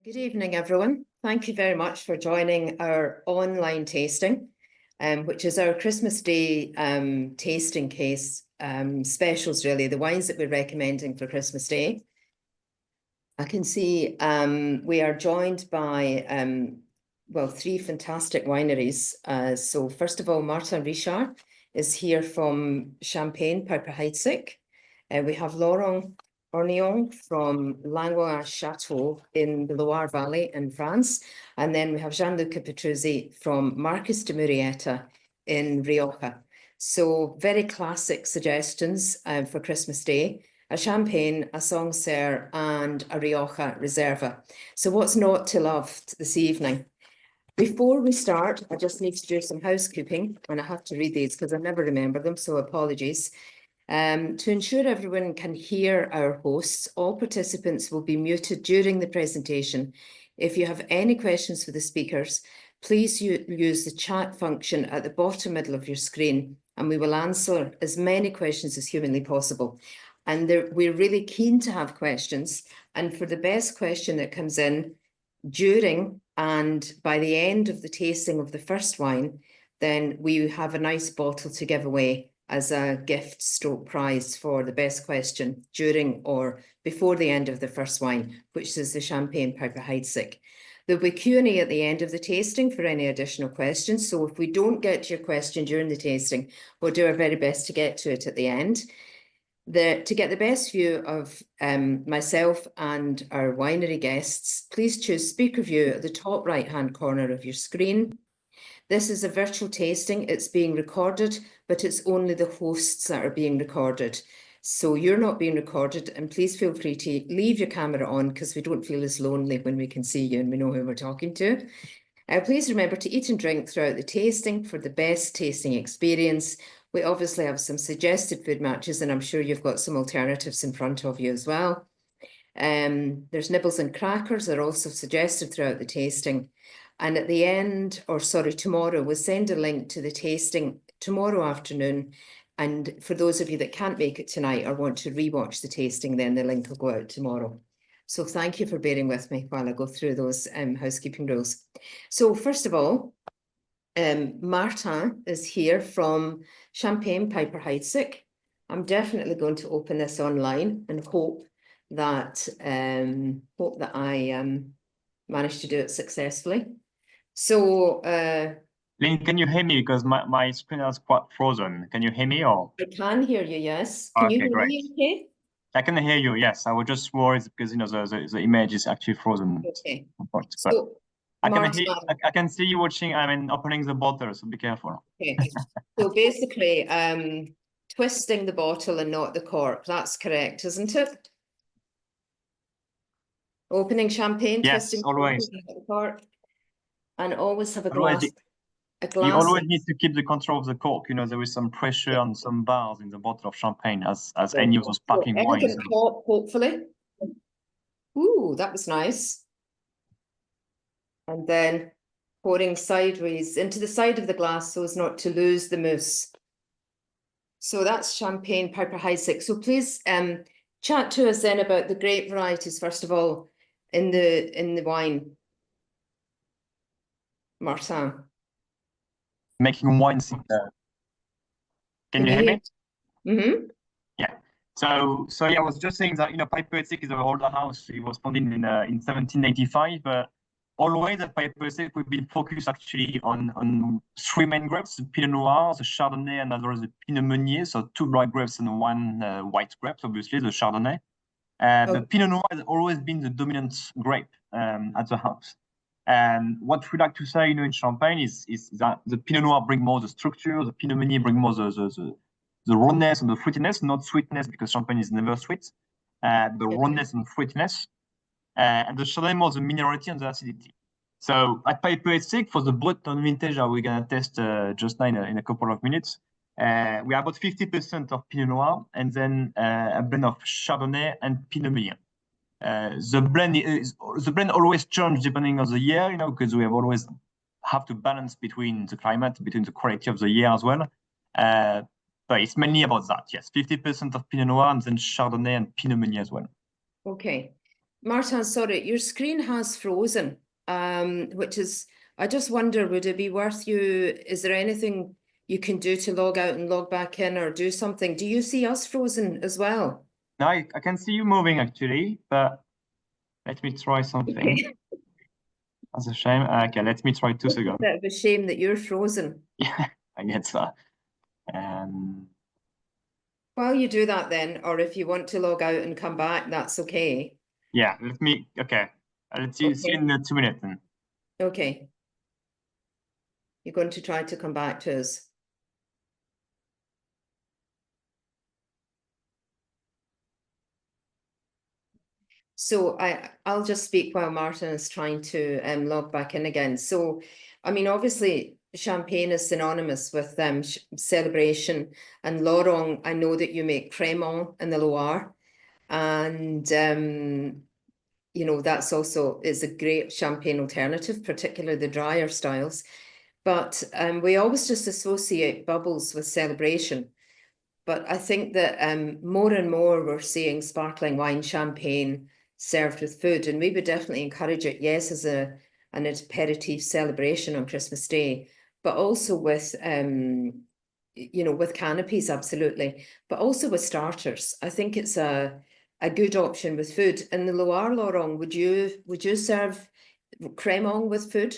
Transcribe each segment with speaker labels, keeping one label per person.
Speaker 1: Good evening, everyone. Thank you very much for joining our online tasting, which is our Christmas Day tasting case specials, really, the wines that we're recommending for Christmas Day. I can see we are joined by, well, three fantastic wineries. So first of all, Martin Richard is here from Champagne, Piper-Heidsieck. We have Laurent from Langlois-Chateau in the Loire Valley in France. And then we have Gianluca Petruzzi from Marqués de Murrieta in Rioja. So very classic suggestions for Christmas Day: a Champagne, a Sancerre, and a Rioja Reserva. So what's not to love this evening? Before we start, I just need to do some housekeeping, and I have to read these because I never remember them, so apologies. To ensure everyone can hear our hosts, all participants will be muted during the presentation. If you have any questions for the speakers, please use the chat function at the bottom middle of your screen, and we will answer as many questions as humanly possible. And we're really keen to have questions. And for the best question that comes in during and by the end of the tasting of the first wine, then we have a nice bottle to give away as a gift stroke prize for the best question during or before the end of the first wine, which is the Champagne Piper-Heidsieck. There'll be Q&A at the end of the tasting for any additional questions. So if we don't get to your question during the tasting, we'll do our very best to get to it at the end. To get the best view of myself and our winery guests, please choose speaker view at the top right-hand corner of your screen. This is a virtual tasting. It's being recorded, but it's only the hosts that are being recorded. So you're not being recorded, and please feel free to leave your camera on because we don't feel as lonely when we can see you and we know who we're talking to. Please remember to eat and drink throughout the tasting for the best tasting experience. We obviously have some suggested food matches, and I'm sure you've got some alternatives in front of you as well. There's nibbles and crackers that are also suggested throughout the tasting. And at the end, or sorry, tomorrow, we'll send a link to the tasting tomorrow afternoon. And for those of you that can't make it tonight or want to rewatch the tasting, then the link will go out tomorrow. So thank you for bearing with me while I go through those housekeeping rules. So first of all, Martin is here from Champagne Piper-Heidsieck. I'm definitely going to open this online and hope that I managed to do it successfully. So,
Speaker 2: Lynne, can you hear me? Because my screen is quite frozen. Can you hear me? Or
Speaker 1: I can hear you, yes. Can you hear me okay?
Speaker 2: I can hear you, yes. I was just worried because the image is actually frozen.
Speaker 1: Okay.
Speaker 2: But
Speaker 1: So,
Speaker 2: I can see you watching, opening the bottle, so be careful.
Speaker 1: Okay. So basically, twisting the bottle and not the cork. That's correct, isn't it? Opening champagne,
Speaker 2: yes,
Speaker 1: twisting
Speaker 2: always.
Speaker 1: the cork. And always have a glass.
Speaker 2: You always need to keep the control of the cork. You know, there is some pressure on some bars in the bottle of champagne, as any of those sparkling wines.
Speaker 1: Top, hopefully. Ooh, that was nice. And then pouring sideways into the side of the glass so as not to lose the mousse. So that's Champagne Piper-Heidsieck. So please chat to us then about the grape varieties, first of all, in the wine. Martin.
Speaker 2: Making wines. Can you hear me?
Speaker 1: Mm-hmm.
Speaker 2: Yeah. So yeah, I was just saying that Piper-Heidsieck is an older house. It was founded in 1785, but always at Piper-Heidsieck we've been focused actually on three main grapes: the Pinot Noir, the Chardonnay, and another is the Pinot Meunier. So two bright grapes and one white grape, obviously the Chardonnay. The Pinot Noir has always been the dominant grape at the house. And what we like to say, in Champagne is that the Pinot Noir bring more the structure, the Pinot Meunier bring more the rawness and the fruitiness, not sweetness, because Champagne is never sweet. The rawness and fruitiness, and the Chardonnay more the minerality and the acidity. So at Piper-Heidsieck, for the Breton vintage that we're gonna test just now in a couple of minutes, we have about 50% of Pinot Noir and then a blend of Chardonnay and Pinot Meunier. The blend always changes depending on the year, because we always have to balance between the climate, between the quality of the year as well. But it's mainly about that, yes. 50% of Pinot Noir and then Chardonnay and Pinot Meunier as well.
Speaker 1: Okay. Martin, sorry, your screen has frozen, which is, I just wonder, would it be worth is there anything you can do to log out and log back in or do something? Do you see us frozen as well?
Speaker 2: No, I can see you moving actually, but let me try something. That's a shame. Okay, let me try 2 seconds.
Speaker 1: Bit of a shame that you're frozen.
Speaker 2: Yeah, I get that.
Speaker 1: While you do that then, or if you want to log out and come back, that's okay.
Speaker 2: Yeah, okay. Let's see you in 2 minutes then.
Speaker 1: Okay. You're going to try to come back to us. So I'll just speak while Martin is trying to log back in again. So, I mean, obviously, champagne is synonymous with celebration. And Laurent, I know that you make Crémant in the Loire. And, you know, that's also is a great champagne alternative, particularly the drier styles. But we always just associate bubbles with celebration. But I think that more and more we're seeing sparkling wine, champagne served with food, and we would definitely encourage it, yes, as an aperitif celebration on Christmas Day, but also with you know, with canopies, absolutely, but also with starters. I think it's a good option with food. In the Loire, Laurent, would you serve Crémant with food?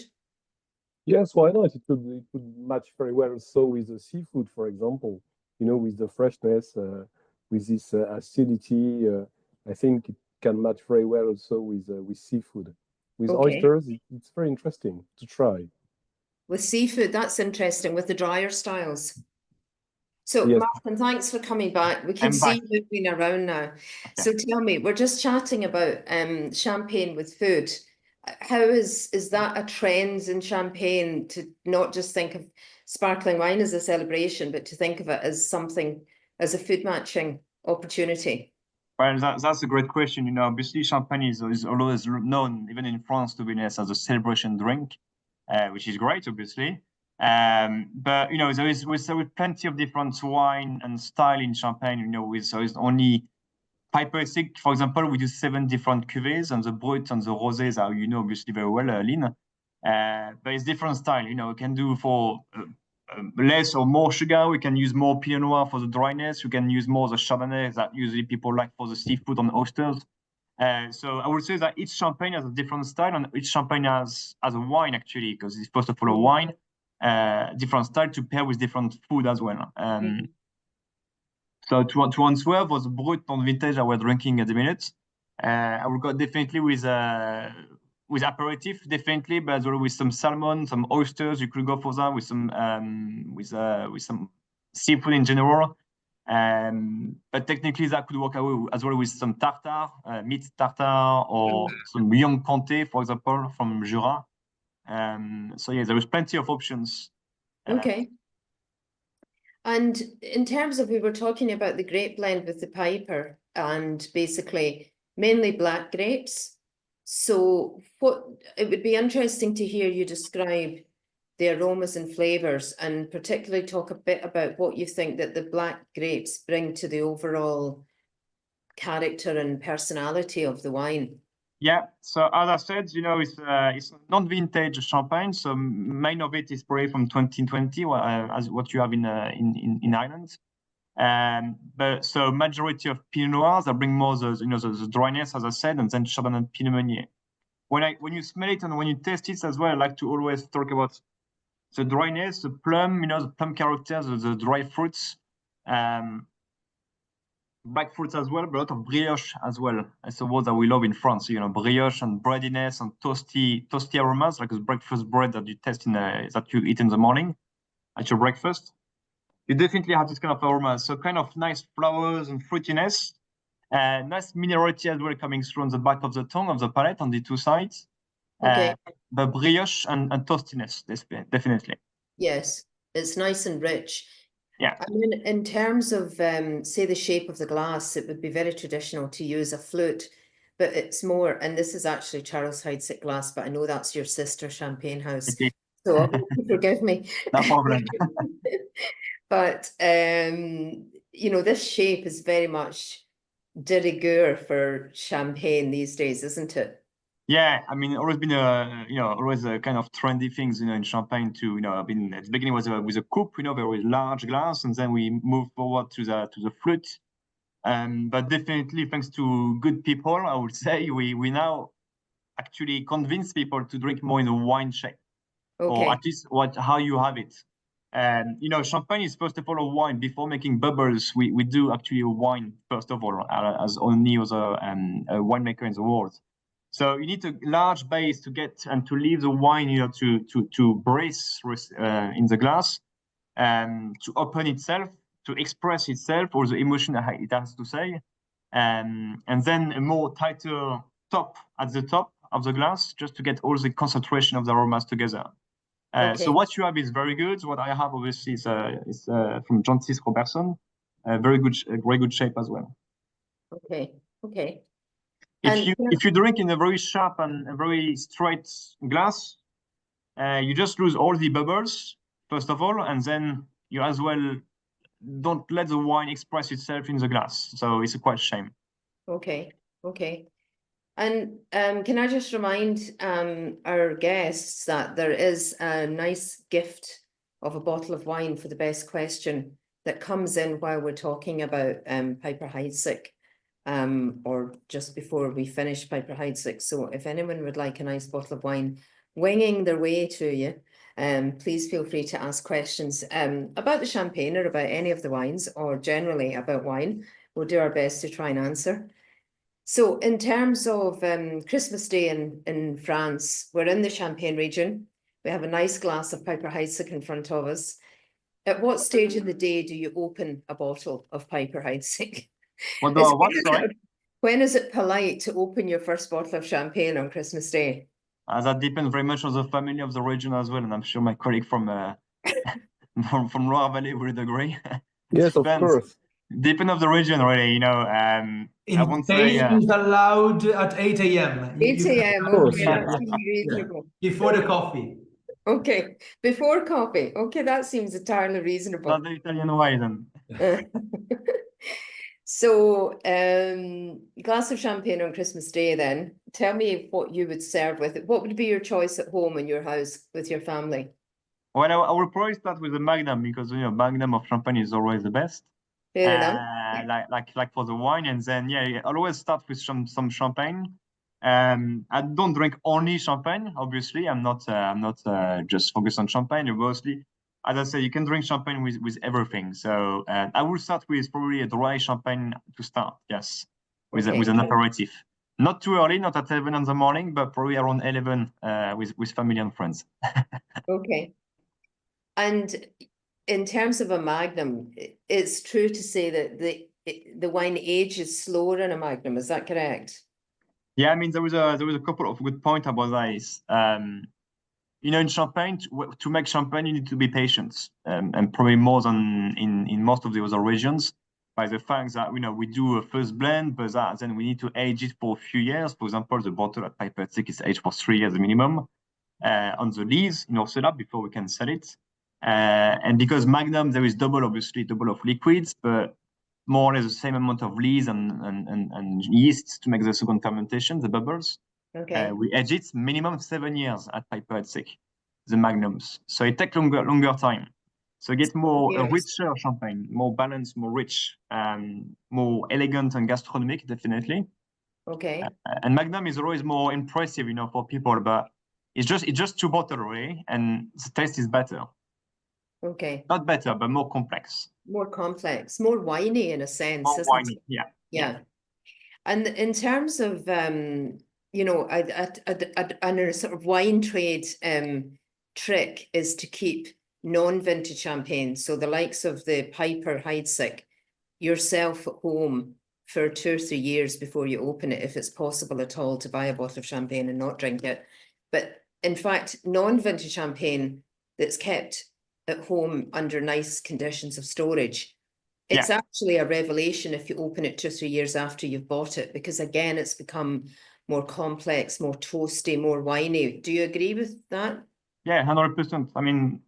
Speaker 3: Yes, why not? It would match very well also with the seafood, for example. You know, with the freshness, with this acidity. I think it can match very well also with seafood. With
Speaker 1: Okay.
Speaker 3: oysters, it's very interesting to try.
Speaker 1: With seafood, that's interesting, with the drier styles. So,
Speaker 3: Yes.
Speaker 1: Martin, thanks for coming back. We can
Speaker 2: I'm
Speaker 1: see
Speaker 2: back.
Speaker 1: you moving around now.
Speaker 2: Okay.
Speaker 1: So tell me, we're just chatting about champagne with food. How is that a trend in champagne to not just think of sparkling wine as a celebration, but to think of it as something, as a food matching opportunity?
Speaker 2: Well, that's a great question. You know, obviously, champagne is always known, even in France, to be honest, as a celebration drink, which is great, obviously. But you know, there is plenty of different wine and style in champagne. You know, so it's only Piper-Heidsieck, for example, we do 7 different cuvées, and the Brut and the Rosés are, you know, obviously very well, Lynne. But it's different style. You know, we can do for less or more sugar. We can use more Pinot Noir for the dryness. We can use more the Chardonnay that usually people like for the seafood and oysters. So I would say that each champagne has a different style, and each champagne has a wine actually, because it's first of all a wine, different style to pair with different food as well. So to answer was Brut on vintage I was drinking at the minute. I will go definitely with aperitif, definitely, but as well with some salmon, some oysters. You could go for that with some seafood in general. But technically that could work as well with some tartare, meat tartare, or some young Comté, for example, from Jura. So yeah, there is plenty of options.
Speaker 1: Okay. And in terms of, we were talking about the grape blend with the Piper and basically mainly black grapes. So it would be interesting to hear you describe the aromas and flavors, and particularly talk a bit about what you think that the black grapes bring to the overall character and personality of the wine.
Speaker 2: Yeah, so as I said, you know, it's non-vintage champagne, so main of it is probably from 2020, as what you have in Ireland. But so majority of Pinot Noirs that bring more the dryness, as I said, and then Chardonnay and Pinot Meunier. When you smell it and when you taste it as well, I like to always talk about the dryness, the plum, you know, the plum character, the dry fruits. Black fruits as well, but a lot of brioche as well. It's a word that we love in France, you know, brioche and breadiness and toasty aromas, like the breakfast bread that you taste that you eat in the morning at your breakfast. You definitely have this kind of aromas. So kind of nice flowers and fruitiness, nice minerality as well coming through on the back of the tongue, of the palate on the two sides.
Speaker 1: Okay.
Speaker 2: But brioche and toastiness, definitely.
Speaker 1: Yes, it's nice and rich.
Speaker 2: Yeah.
Speaker 1: I mean, in terms of, say, the shape of the glass, it would be very traditional to use a flute, but it's more, and this is actually Charles Heidsieck glass, but I know that's your sister champagne house, so I hope you forgive me.
Speaker 2: No problem.
Speaker 1: But, you know, this shape is very much de rigueur for champagne these days, isn't it?
Speaker 2: Yeah, I mean, always been always a kind of trendy things, in Champagne too. At the beginning was with a coupe, very large glass, and then we moved forward to the flute. But definitely, thanks to good people, I would say we now actually convince people to drink more in a wine shape, or at least how you have it. Champagne is first of all a wine. Before making bubbles, we do actually a wine first of all, as only other winemaker in the world. So you need a large base to get and to leave the wine, to brace in the glass, to open itself, to express itself or the emotion it has to say, and then a more tighter top at the top of the glass, just to get all the concentration of the aromas together. So what you have is very good. What I have obviously is from John Robertson, very good shape as well.
Speaker 1: Okay.
Speaker 2: If you drink in a very sharp and a very straight glass, you just lose all the bubbles first of all, and then you as well don't let the wine express itself in the glass. So it's a quite shame.
Speaker 1: Okay. And can I just remind our guests that there is a nice gift of a bottle of wine for the best question that comes in while we're talking about Piper-Heidsieck, or just before we finish Piper-Heidsieck. So if anyone would like a nice bottle of wine winging their way to you, please feel free to ask questions about the champagne or about any of the wines, or generally about wine. We'll do our best to try and answer. So in terms of Christmas Day in France, we're in the Champagne region. We have a nice glass of Piper-Heidsieck in front of us. At what stage of the day do you open a bottle of Piper-Heidsieck? When is it polite to open your first bottle of champagne on Christmas Day?
Speaker 2: That depends very much on the family of the region as well, and I'm sure my colleague from Loire Valley would agree.
Speaker 3: Yes, of course.
Speaker 2: Depend of the region, really.
Speaker 4: I won't say is allowed at 8 a.m.
Speaker 1: 8 a.m. Okay, that's reasonable.
Speaker 4: Before the coffee.
Speaker 1: Okay, before coffee. Okay, that seems entirely reasonable.
Speaker 2: Not the Italian way then.
Speaker 1: So, glass of champagne on Christmas Day then. Tell me what you would serve with it. What would be your choice at home in your house with your family?
Speaker 2: Well, I will probably start with the Magnum, because Magnum of champagne is always the best.
Speaker 1: Fair enough.
Speaker 2: Like for the wine, and then I always start with some champagne. I don't drink only champagne. Obviously, I'm not just focused on champagne. Mostly, as I said, you can drink champagne with everything. So I will start with probably a dry champagne to start. Yes, with an aperitif. Not too early, not at 7 in the morning, but probably around 11 with family and friends.
Speaker 1: Okay. And in terms of a Magnum, it's true to say that the wine ages slower in a Magnum. Is that correct?
Speaker 2: Yeah, I mean there was a couple of good points about this. In Champagne, to make champagne, you need to be patient, and probably more than in most of the other regions, by the fact that we do a first blend, but then we need to age it for a few years. For example, the bottle at Piper-Heidsieck is aged for 3 years minimum on the lees in our setup before we can sell it. And because Magnum, there is double of liquids, but more or less the same amount of lees and yeast to make the second fermentation, the bubbles.
Speaker 1: Okay.
Speaker 2: We age it minimum 7 years at Piper-Heidsieck, the Magnums. So it takes longer time. So you get a richer champagne, more balanced, more rich, more elegant and gastronomic, definitely.
Speaker 1: Okay.
Speaker 2: And Magnum is always more impressive, for people, but it's just 2 bottles, really, and the taste is better.
Speaker 1: Okay.
Speaker 2: Not better, but more complex.
Speaker 1: More complex, more winey in a sense.
Speaker 2: More winey,
Speaker 1: yeah. And in terms of a sort of wine trade trick is to keep non-vintage champagne. So the likes of the Piper-Heidsieck yourself at home for 2 or 3 years before you open it, if it's possible at all to buy a bottle of champagne and not drink it. But in fact, non-vintage champagne that's kept at home under nice conditions of storage, it's actually a revelation if you open it 2 or 3 years after you've bought it, because again, it's become more complex, more toasty, more winey. Do you agree with that?
Speaker 2: Yeah, 100%. I mean,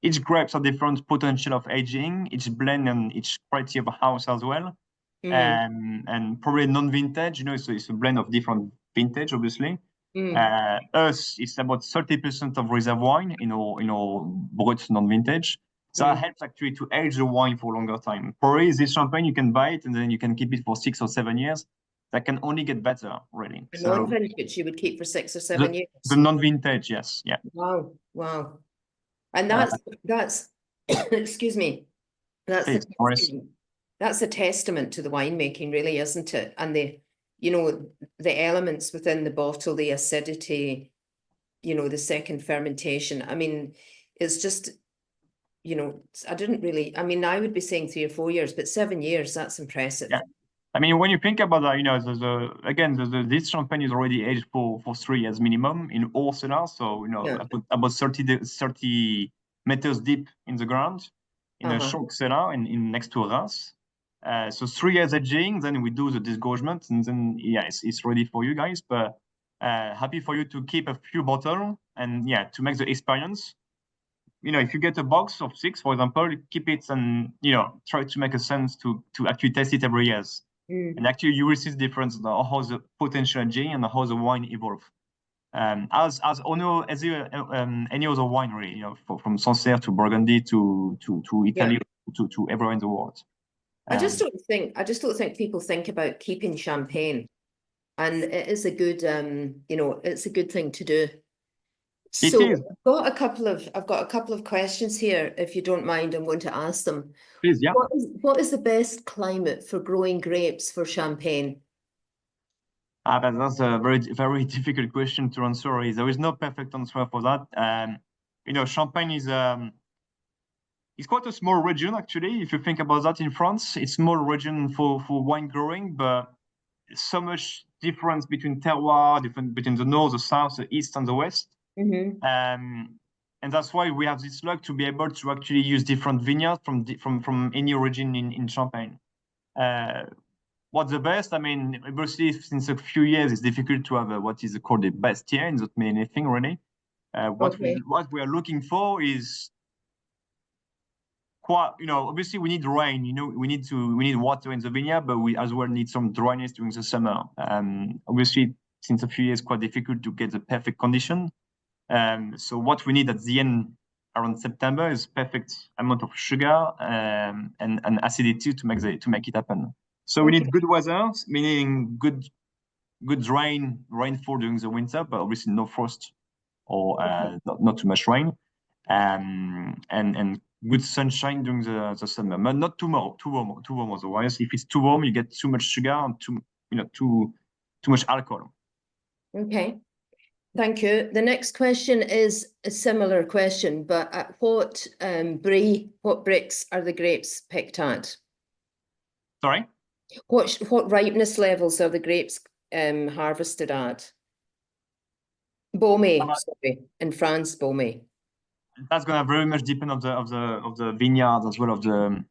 Speaker 2: each grapes have different potential of aging, each blend and each quality of a house as well. and probably non-vintage, so it's a blend of different vintage, obviously. Us, it's about 30% of reserve wine in our Brut non-vintage. So that helps actually to age the wine for a longer time. Probably this champagne, you can buy it and then you can keep it for 6 or 7 years. That can only get better, really.
Speaker 1: The non-vintage you would keep for 6 or 7 years?
Speaker 2: The non-vintage, yes. Yeah.
Speaker 1: Wow. And that's excuse me, that's a testament to the winemaking, really, isn't it? And the elements within the bottle, the acidity, the second fermentation. I mean, it's just, I would be saying 3 or 4 years, but 7 years, that's impressive.
Speaker 2: Yeah. I mean, when you think about that, this champagne is already aged for 3 years minimum in all cellars. So, about 30 meters deep in the ground in a short cellar in next to us. So 3 years aging, then we do the disgorgement, and then it's ready for you guys. But happy for you to keep a few bottles and to make the experience. If you get a box of 6, for example, keep it and try to make a sense to actually test it every year. And actually you will see the difference how the potential aging and how the wine evolve. As any other wine, really, from Sancerre to Burgundy to Italy to everywhere in the world.
Speaker 1: I just don't think people think about keeping champagne, and it is a good it's a good thing to do. So I've got a couple of questions here, if you don't mind. I'm going to ask them.
Speaker 2: Please, yeah.
Speaker 1: What is the best climate for growing grapes for champagne?
Speaker 2: That's a very, very difficult question to answer. There is no perfect answer for that. Champagne is it's quite a small region, actually. If you think about that, in France, it's a small region for wine growing, but so much difference between terroir, between the north, the south, the east, and the west. And that's why we have this luck to be able to actually use different vineyards from any origin in Champagne. What's the best? I mean, obviously, since a few years, it's difficult to have what is called the best year, and not mean anything really. What we are looking for is quite, obviously we need rain. We need water in the vineyard, but we as well need some dryness during the summer. Obviously, since a few years, quite difficult to get the perfect condition. So what we need at the end, around September, is perfect amount of sugar and acidity to make it happen. So we need good weather, meaning good rainfall during the winter, but obviously no frost or not too much rain, and good sunshine during the summer, but not too warm. Otherwise, if it's too warm, you get too much sugar and too much alcohol.
Speaker 1: Okay. Thank you. The next question is a similar question, but at what bricks are the grapes picked at?
Speaker 2: Sorry?
Speaker 1: What ripeness levels are the grapes harvested at? Baumé, sorry, in France, Baumé.
Speaker 2: That's gonna very much depend of the vineyards, as well of the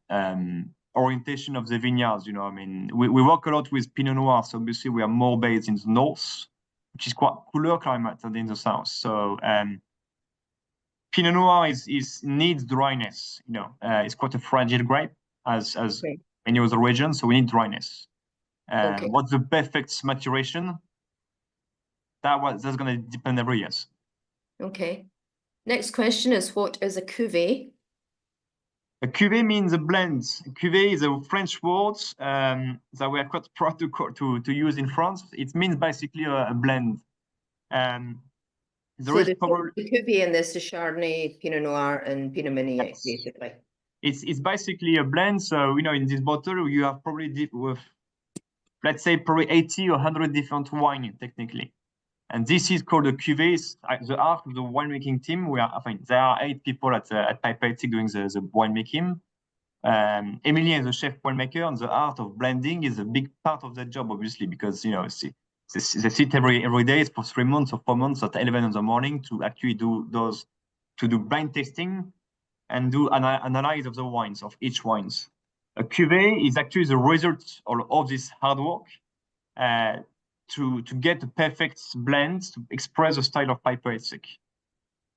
Speaker 2: orientation of the vineyards. I mean, we work a lot with Pinot Noir, so obviously we are more based in the north, which is quite cooler climate than in the south. So Pinot Noir needs dryness. It's quite a fragile grape as many other regions, so we need dryness. What's the perfect maturation? That's going to depend every year. Okay.
Speaker 1: Next question is, what is a cuvée?
Speaker 2: A cuvée means a blend. Cuvée is a French word that we are quite proud to use in France. It means basically a blend.
Speaker 1: The cuvée in this is Chardonnay, Pinot Noir, and Pinot Meunier, basically.
Speaker 2: It's basically a blend. So, in this bottle, you have probably let's say probably 80 or 100 different wine technically. And this is called a cuvée. It's the art of the winemaking team. There are 8 people at Piper-Heidsieck doing the winemaking. Emilien is the chef winemaker, and the art of blending is a big part of the job, obviously, because they sit every day for 3 months or 4 months at 11 in the morning to actually do blind tasting and do analyze of the wines, of each wines. A cuvée is actually the result of this hard work to get the perfect blend to express the style of Piper-Heidsieck.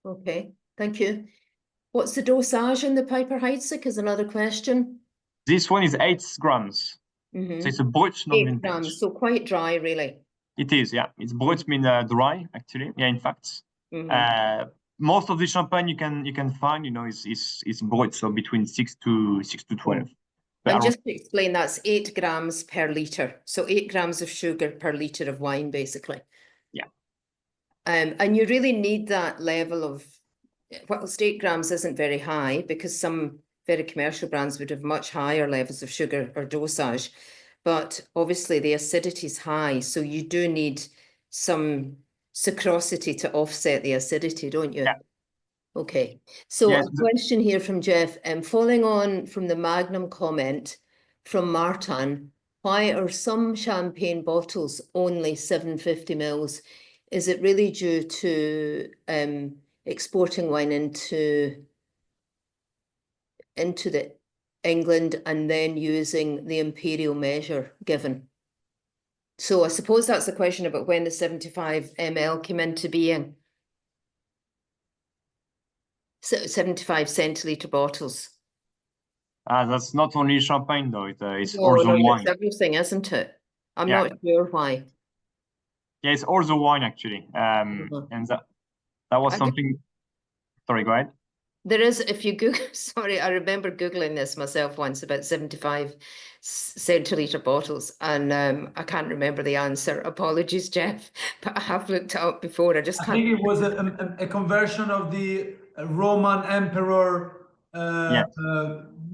Speaker 1: Okay, thank you. What's the dosage in the Piper-Heidsieck is another question.
Speaker 2: This one is 8 grams.
Speaker 1: Mm-hmm.
Speaker 2: So it's a brut, not
Speaker 1: 8
Speaker 2: vintage.
Speaker 1: grams, so quite dry, really.
Speaker 2: It is, yeah. It's brut mean dry, actually. Yeah, in fact.
Speaker 1: Mm-hmm.
Speaker 2: Most of the champagne you can find, is brut, so between 6 to 12.
Speaker 1: And just to explain, that's 8 grams per litre. So 8 grams of sugar per litre of wine, basically.
Speaker 2: Yeah.
Speaker 1: And you really need that level of, whilst 8 grams isn't very high, because some very commercial brands would have much higher levels of sugar or dosage. But obviously the acidity is high, so you do need some sucrosity to offset the acidity, don't you?
Speaker 2: Yeah.
Speaker 1: Okay, so
Speaker 2: Yes,
Speaker 1: a question here from Jeff, following on from the Magnum comment from Martin, why are some champagne bottles only 750 mils? Is it really due to exporting wine into the England and then using the imperial measure given? So I suppose that's the question about when the 75 ml came into being. So 75 centilitre bottles.
Speaker 2: That's not only champagne, though. It's
Speaker 1: No,
Speaker 2: also wine.
Speaker 1: it's everything, isn't it? I'm
Speaker 2: Yeah.
Speaker 1: not sure why.
Speaker 2: Yeah, it's also wine, actually. And that was something. Sorry, go ahead.
Speaker 1: There is, if you Google, sorry, I remember Googling this myself once about 75 centilitre bottles, and I can't remember the answer. Apologies, Jeff, but I have looked it up before. I just can't.
Speaker 4: I think it was a conversion of the Roman emperor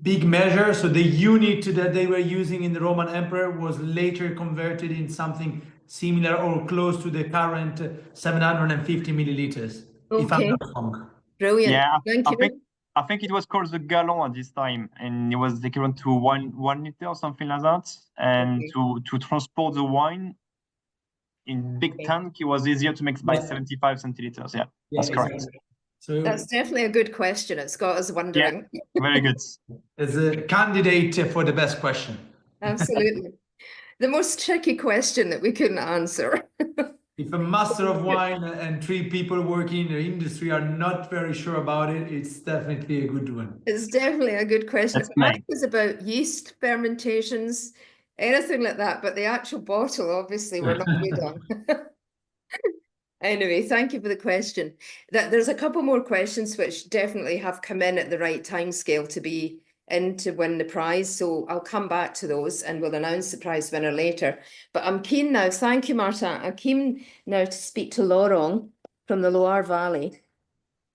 Speaker 4: big measure. So the unit that they were using in the Roman emperor was later converted in something similar or close to the current 750 milliliters. If I'm not wrong.
Speaker 1: Brilliant.
Speaker 2: Yeah,
Speaker 1: Thank you.
Speaker 2: I think it was called the gallon at this time, and it was equivalent to one liter or something like that. And to transport the wine in big tank, it was easier to make by 75 centiliters. Yeah, that's correct.
Speaker 4: Exactly. So
Speaker 1: that's definitely a good question. It's got us wondering.
Speaker 2: Yeah, very good.
Speaker 4: As a candidate for the best question.
Speaker 1: Absolutely. The most tricky question that we couldn't answer.
Speaker 4: If a master of wine and 3 people working in the industry are not very sure about it, it's definitely a good one.
Speaker 1: It's definitely a good question. Mine was about yeast fermentations, anything like that, but the actual bottle, obviously, we're not good on. Anyway, thank you for the question. There's a couple more questions which definitely have come in at the right time scale to be in to win the prize. So I'll come back to those and we'll announce the prize winner later. But I'm keen now, thank you, Martin. I'm keen now to speak to Laurent from the Loire Valley.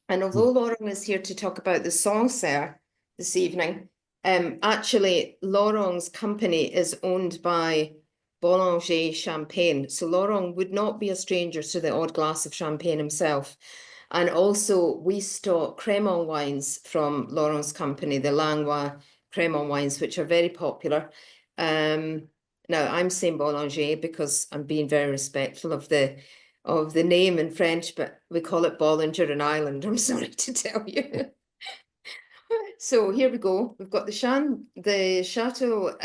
Speaker 1: And although Laurent is here to talk about the Sancerre this evening, actually Laurent's company is owned by Boulanger Champagne. So Laurent would not be a stranger to the odd glass of champagne himself. And also we stock Crémant wines from Laurent's company, the Langlois Crémant wines, which are very popular. Now I'm saying Boulanger because I'm being very respectful of the name in French, but we call it Bollinger in Ireland, I'm sorry to tell you. So here we go. We've got the Château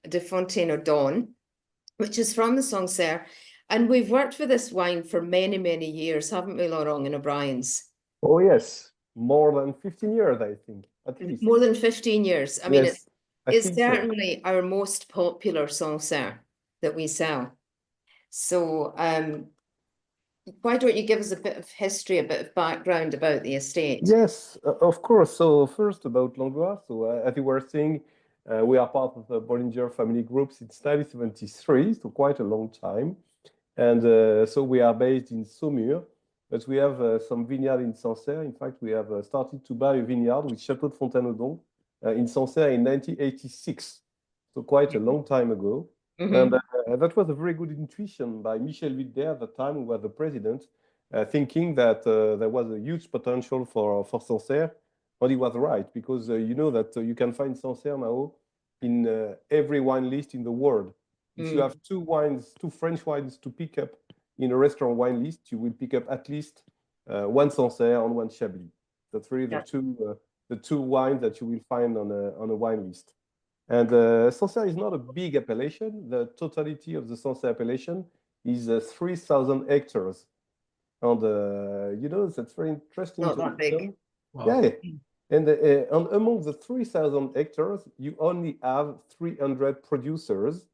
Speaker 1: de Fontaine Audon, which is from the Sancerre. And we've worked with this wine for many, many years, haven't we, Laurent and O'Brien's?
Speaker 3: Oh, yes. More than 15 years, I think. At least.
Speaker 1: More than 15 years. I mean, it's certainly our most popular Sancerre that we sell. So why don't you give us a bit of history, a bit of background about the estate?
Speaker 3: Yes, of course. So first about Langlois. So as you were saying, we are part of the Bollinger family group since 1973, so quite a long time. And so we are based in Saumur, but we have some vineyard in Sancerre. In fact, we have started to buy a vineyard with Château de Fontaine Audon in Sancerre in 1986. So quite a long time ago. And that was a very good intuition by Michel Vilder at the time, who was the president, thinking that there was a huge potential for Sancerre. But he was right, because you know that you can find Sancerre now in every wine list in the world. If you have 2 French wines to pick up in a restaurant wine list, you will pick up at least 1 Sancerre and 1 Chablis. That's really the two wines that you will find on a wine list. And Sancerre is not a big appellation. The totality of the Sancerre appellation is 3,000 hectares. And, you know, that's very interesting.
Speaker 1: Not that big.
Speaker 3: Wow. Yeah, And among the 3,000 hectares, you only have 300 producers.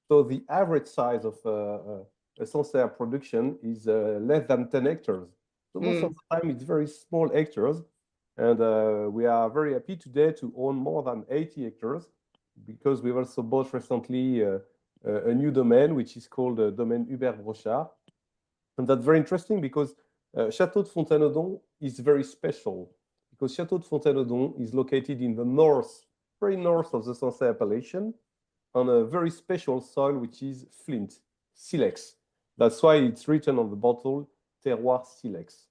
Speaker 3: So the average size of a Sancerre production is less than 10 hectares. So most of the time, it's very small hectares. And we are very happy today to own more than 80 hectares because we've also bought recently a new domain, which is called Domaine Hubert Brochard. And that's very interesting because Château de Fontaine is very special because Château de Fontaine is located in the north, very north of the Sancerre appellation, on a very special soil, which is flint, silex. That's why it's written on the bottle, terroir silex.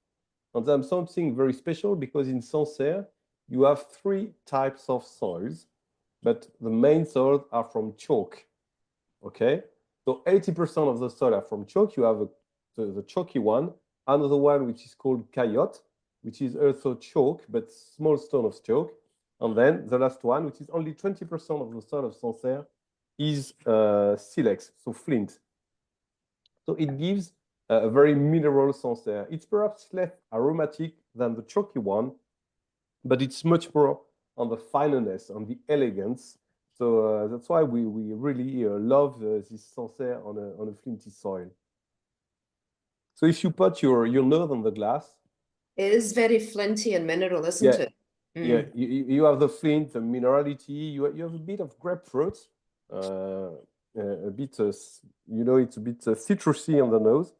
Speaker 3: And that's something very special because in Sancerre, you have 3 types of soils, but the main soils are from chalk, okay? So 80% of the soil are from chalk. You have the chalky one, another one which is called caillotte, which is also chalk, but small stone of chalk. And then the last one, which is only 20% of the soil of Sancerre, is silex, so flint. So it gives a very mineral Sancerre. It's perhaps less aromatic than the chalky one, but it's much more on the fineness, on the elegance. So that's why we really love this Sancerre on a flinty soil. So if you put your nose on the glass,
Speaker 1: it is very flinty and mineral, isn't it?
Speaker 3: Yeah, you have the flint, the minerality. You have a bit of grapefruit, a bit, you know, it's a bit citrusy on the nose,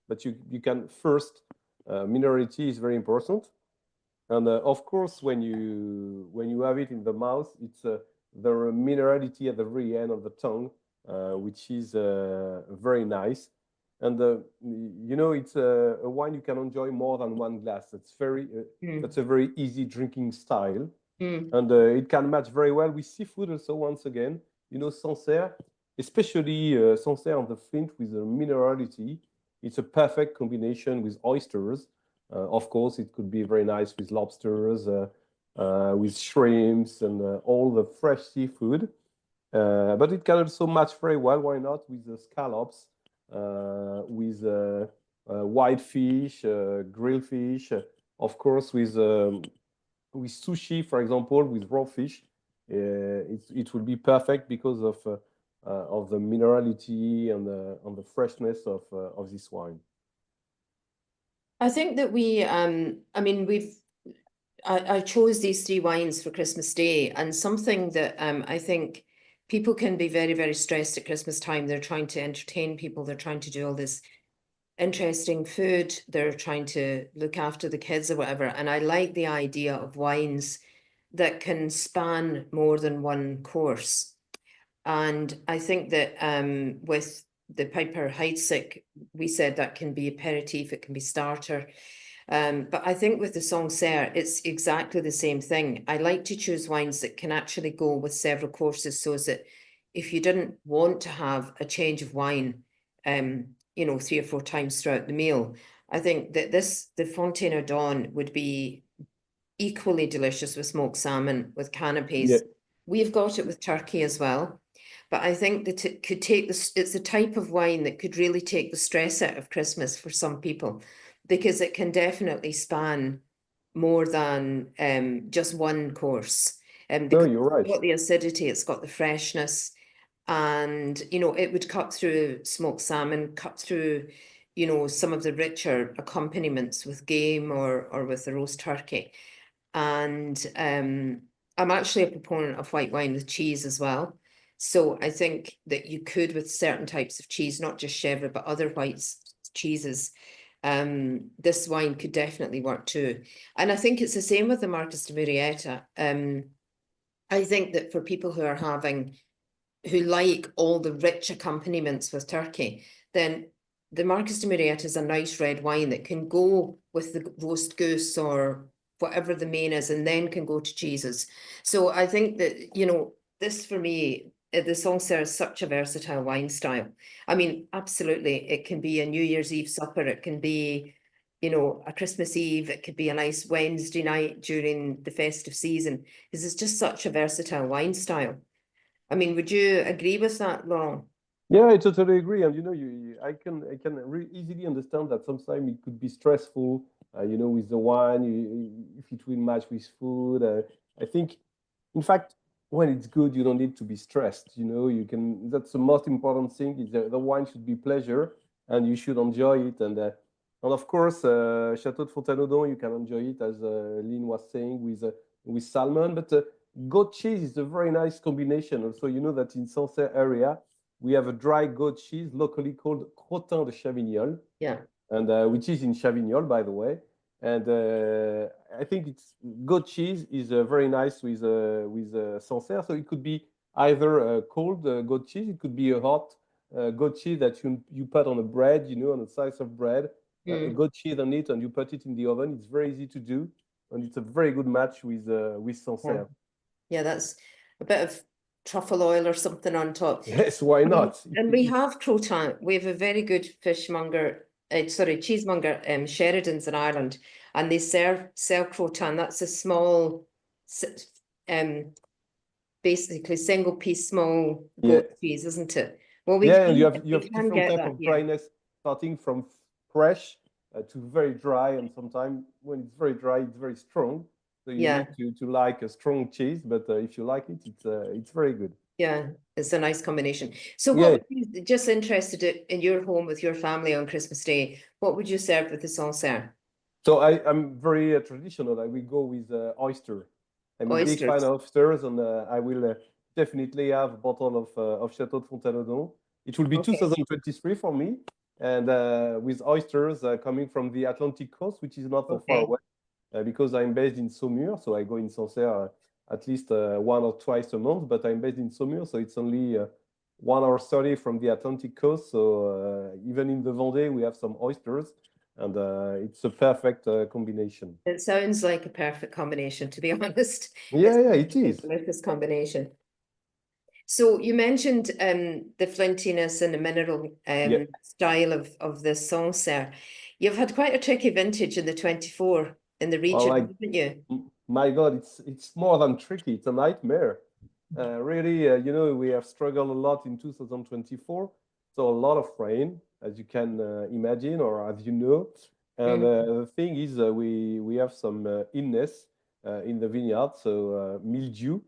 Speaker 3: but you can first, minerality is very important. And of course, when you have it in the mouth, it's the minerality at the very end of the tongue, which is very nice. And you know, it's a wine you can enjoy more than one glass. It's very that's a very easy drinking style, and it can match very well with seafood also. Once again, you know, Sancerre, especially Sancerre on the flint with the minerality, it's a perfect combination with oysters. Of course, it could be very nice with lobsters, with shrimps, and all the fresh seafood. But it can also match very well. Why not with the scallops? With white fish, grilled fish, of course, with sushi, for example, with raw fish. It will be perfect because of the minerality and the freshness of this wine.
Speaker 1: I think that I mean, I chose these 3 wines for Christmas Day, and something that I think people can be very, very stressed at Christmas time. They're trying to entertain people. They're trying to do all this interesting food. They're trying to look after the kids or whatever. And I like the idea of wines that can span more than one course. And I think that with the Piper-Heidsieck, we said that can be aperitif, it can be starter. But I think with the Sancerre, it's exactly the same thing. I like to choose wines that can actually go with several courses, so that if you didn't want to have a change of wine, you know, 3 or 4 times throughout the meal, I think that the Fontaine Audon would be equally delicious with smoked salmon, with canapes.
Speaker 3: Yeah.
Speaker 1: We've got it with turkey as well. But I think that it could take this, it's a type of wine that could really take the stress out of Christmas for some people, because it can definitely span more than just one course.
Speaker 3: No, you're right.
Speaker 1: It's got the acidity, it's got the freshness, and you know, it would cut through smoked salmon, cut through, you know, some of the richer accompaniments with game or with the roast turkey. And I'm actually a proponent of white wine with cheese as well. So I think that you could, with certain types of cheese, not just chèvre, but other white cheeses, this wine could definitely work too. And I think it's the same with the Marqués de Murrieta. I think that for people who like all the rich accompaniments with turkey, then the Marqués de Murrieta is a nice red wine that can go with the roast goose or whatever the main is, and then can go to cheeses. So I think that, you know, this for me, the Sancerre is such a versatile wine style. I mean, absolutely, it can be a New Year's Eve supper, it can be, you know, a Christmas Eve, it could be a nice Wednesday night during the festive season, because it's just such a versatile wine style. I mean, would you agree with that, Laurent?
Speaker 3: Yeah, I totally agree. And you know, I can easily understand that sometimes it could be stressful you know, with the wine, if it will match with food. I think, in fact, when it's good, you don't need to be stressed. You know, you can. That's the most important thing. Is the wine should be pleasure, and you should enjoy it. And of course, Château de Fontaine, you can enjoy it as Lynne was saying with salmon. But goat cheese is a very nice combination. Also, you know that in Sancerre area we have a dry goat cheese locally called Crottin de Chavignol.
Speaker 1: Yeah.
Speaker 3: And which is in Chavignol, by the way. And I think it's goat cheese is very nice with Sancerre. So it could be either cold goat cheese, it could be a hot goat cheese that you put on a bread, you know, on a slice of bread, a goat cheese on it, and you put it in the oven. It's very easy to do, and it's a very good match with Sancerre.
Speaker 1: Yeah, that's a bit of truffle oil or something on top.
Speaker 3: Yes, why not?
Speaker 1: And we have Crottin. We have a very good cheesemonger, Sheridan's in Ireland, and they sell Crottin. That's a small, basically single piece small goat cheese, isn't it? Well,
Speaker 3: and you have different type of dryness, starting from fresh to very dry, and sometimes when it's very dry, it's very strong. So you need to like a strong cheese, but if you like it, it's very good.
Speaker 1: Yeah, it's a nice combination. So what would you, just interested in your home with your family on Christmas Day, what would you serve with the Sancerre?
Speaker 3: So I'm very traditional. I will go with oyster. I'm a big fan of oysters, and I will definitely have a bottle of Château de Fontaine. It will be 2023 for me, and with oysters coming from the Atlantic coast, which is not so far away, because I'm based in Saumur, so I go in Sancerre at least 1 or twice a month, but I'm based in Saumur, so it's only 1 hour 30 from the Atlantic coast. So even in the Vendée, we have some oysters, and it's a perfect combination.
Speaker 1: It sounds like a perfect combination, to be honest.
Speaker 3: Yeah, it is.
Speaker 1: Delicious combination. So you mentioned the flintiness and the mineral style of the Sancerre. You've had quite a tricky vintage in the 24 in the region, haven't you?
Speaker 3: My God, it's more than tricky. It's a nightmare. Really, you know, we have struggled a lot in 2024. So a lot of rain, as you can imagine, or as you know. And the thing is, we have some illness in the vineyard, so mildew.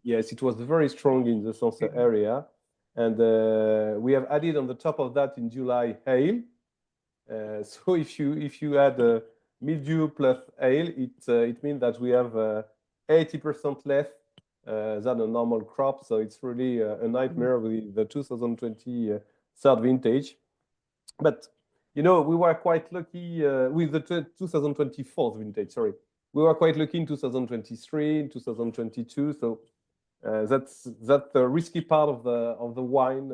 Speaker 3: Yes, it was very strong in the Sancerre area. And we have added on the top of that in July hail. So if you add mildew plus hail, it means that we have 80% less than a normal crop. So it's really a nightmare with the 2020 third vintage. But you know, we were quite lucky with the 2024 vintage. Sorry, we were quite lucky in 2023, in 2022. So that's the risky part of the wine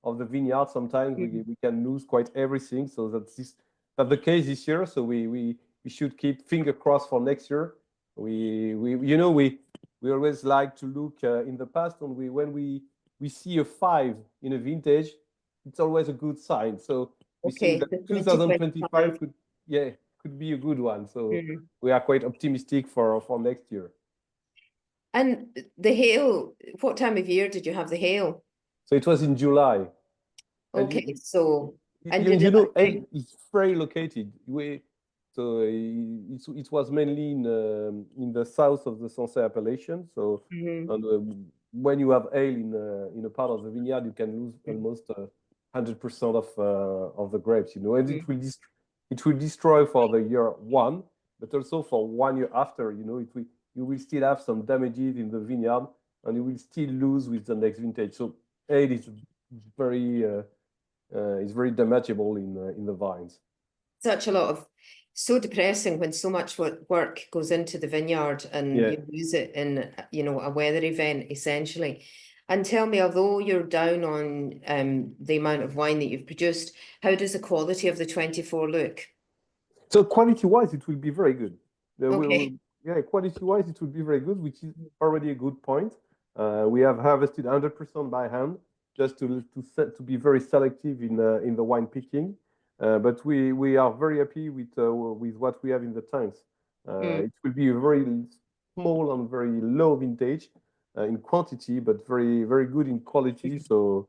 Speaker 3: of the vineyard. Sometimes we can lose quite everything. So that's the case this year. So we should keep finger crossed for next year. We always like to look in the past, and when we see a 5 in a vintage, it's always a good sign. So we think that 2025 could be a good one. So we are quite optimistic for next year.
Speaker 1: And the hail, what time of year did you have the hail?
Speaker 3: So it was in July.
Speaker 1: Okay,
Speaker 3: it's very located. It was mainly in the south of the Sancerre appellation. So and, when you have hail in a part of the vineyard, you can lose almost 100% of the grapes. You know, and it will destroy for the year 1, but also for 1 year after. You know, you will still have some damages in the vineyard, and you will still lose with the next vintage. So hail is very damageable in the vines.
Speaker 1: So depressing when so much work goes into the vineyard and you lose it in, you know, a weather event essentially. And tell me, although you're down on the amount of wine that you've produced, how does the quality of the 24 look?
Speaker 3: So quality-wise, it will be very good. Quality-wise, it will be very good, which is already a good point. We have harvested 100% by hand, just to be very selective in the wine picking. But we are very happy with what we have in the tanks. It will be a very small and very low vintage in quantity, but very, very good in quality. So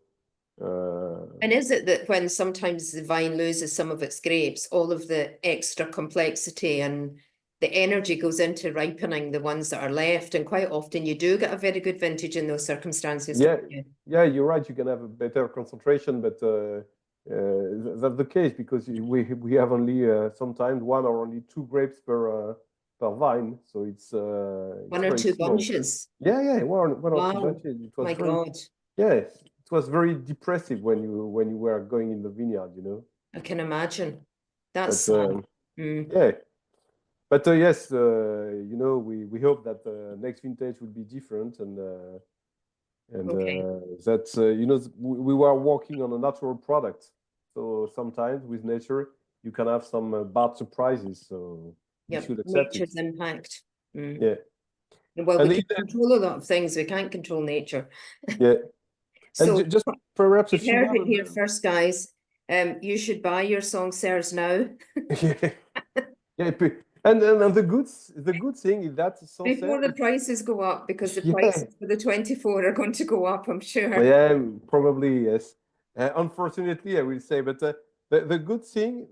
Speaker 1: And is it that when sometimes the vine loses some of its grapes, all of the extra complexity and the energy goes into ripening the ones that are left, and quite often you do get a very good vintage in those circumstances.
Speaker 3: Yeah,
Speaker 1: don't you?
Speaker 3: yeah, you're right. You can have a better concentration, but that's the case because we have only sometimes one or only two grapes per vine, so it's
Speaker 1: One or
Speaker 3: very
Speaker 1: two
Speaker 3: small.
Speaker 1: bunches.
Speaker 3: Yeah, one or two
Speaker 1: Wow.
Speaker 3: bunches. It was
Speaker 1: My
Speaker 3: very,
Speaker 1: God,
Speaker 3: yeah, it was very depressive when you were going in the vineyard, you know.
Speaker 1: I can imagine. That's
Speaker 3: But
Speaker 1: sad. Mm.
Speaker 3: yeah, but yes, you know, we hope that the next vintage will be different, and
Speaker 1: Okay.
Speaker 3: that you know, we were working on a natural product, so sometimes with nature you can have some bad surprises, so you
Speaker 1: Yep,
Speaker 3: should accept
Speaker 1: nature's
Speaker 3: it.
Speaker 1: impact. Mm.
Speaker 3: Yeah,
Speaker 1: Well,
Speaker 3: and
Speaker 1: we can control a lot of things. We can't control nature.
Speaker 3: yeah, and
Speaker 1: So
Speaker 3: just perhaps a
Speaker 1: you've
Speaker 3: few
Speaker 1: heard
Speaker 3: words
Speaker 1: it here first, guys. You should buy your Sancerres now
Speaker 3: yeah, yeah, and the good thing is that
Speaker 1: before
Speaker 3: Sancerre,
Speaker 1: the prices go up, because the
Speaker 3: yeah,
Speaker 1: prices for the 24 are going to go up, I'm sure.
Speaker 3: yeah, probably yes. Unfortunately, I will say, but the good thing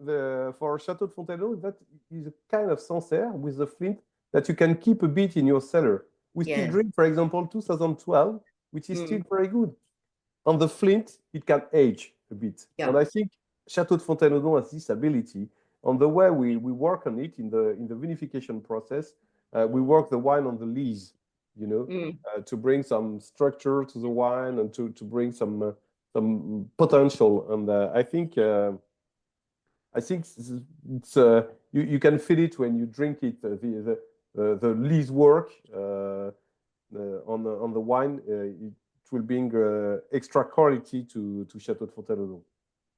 Speaker 3: for Château de Fontaine is that is a kind of Sancerre with the flint that you can keep a bit in your cellar. We still
Speaker 1: Yeah.
Speaker 3: drink, for example, 2012, which is still
Speaker 1: Mm.
Speaker 3: very good. On the flint, it can age a bit.
Speaker 1: Yeah.
Speaker 3: And I think Château de Fontaine has this ability. On the way we work on it in the vinification process, we work the wine on the lees, you know, to bring some structure to the wine and to bring some potential. And I think it's you can feel it when you drink it. The lees work on the wine. It will bring extra quality to Château de Fontaine.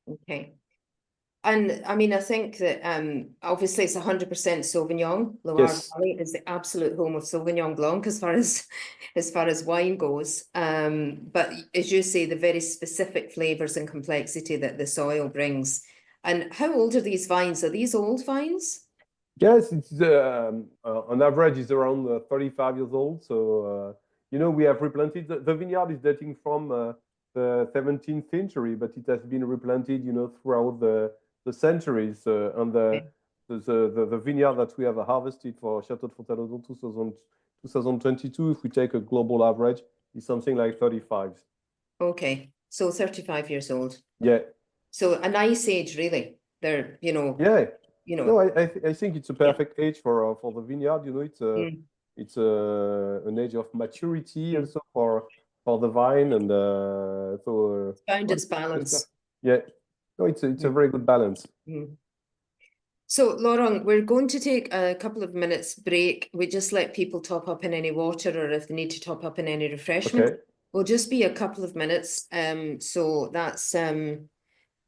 Speaker 1: Okay. And I mean, I think that obviously it's 100% Sauvignon. Loire
Speaker 3: Yes.
Speaker 1: Valley is the absolute home of Sauvignon Blanc as far as wine goes. But as you say, the very specific flavors and complexity that the soil brings. And how old are these vines? Are these old vines?
Speaker 3: Yes, it's on average is around 35 years old. So you know, we have replanted. The vineyard is dating from the 17th century, but it has been replanted, you know, throughout the centuries. And the vineyard that we have harvested for Château de Fontaine 2022, if we take a global average, is something like 35.
Speaker 1: Okay, so 35 years old.
Speaker 3: Yeah.
Speaker 1: So a nice age, really. They're,
Speaker 3: Yeah.
Speaker 1: No,
Speaker 3: No, I think it's a perfect age for the vineyard. You know, it's an age of maturity also for the vine, and so
Speaker 1: found its balance.
Speaker 3: Yeah, no, it's a very good balance.
Speaker 1: So, Laurent, we're going to take a couple of minutes break. We just let people top up in any water, or if they need to top up in any refreshments.
Speaker 3: Okay.
Speaker 1: We'll just be a couple of minutes. So that's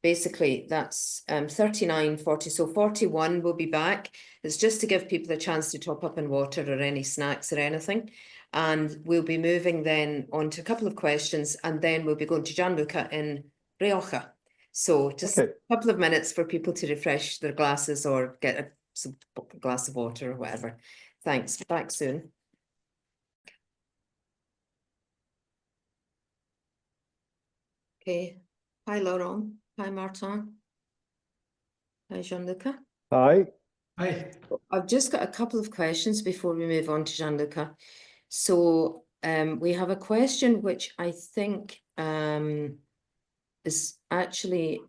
Speaker 1: basically that's 39, 40. So 41 we'll be back. It's just to give people a chance to top up in water or any snacks or anything. And we'll be moving then on to a couple of questions, and then we'll be going to Gianluca in Rioja. So just a couple of minutes for people to refresh their glasses or get a glass of water or whatever. Thanks. Back soon. Okay. Hi, Laurent. Hi, Martin. Hi, Gianluca.
Speaker 3: Hi.
Speaker 4: Hi.
Speaker 1: I've just got a couple of questions before we move on to Gianluca. So we have a question which I think is actually,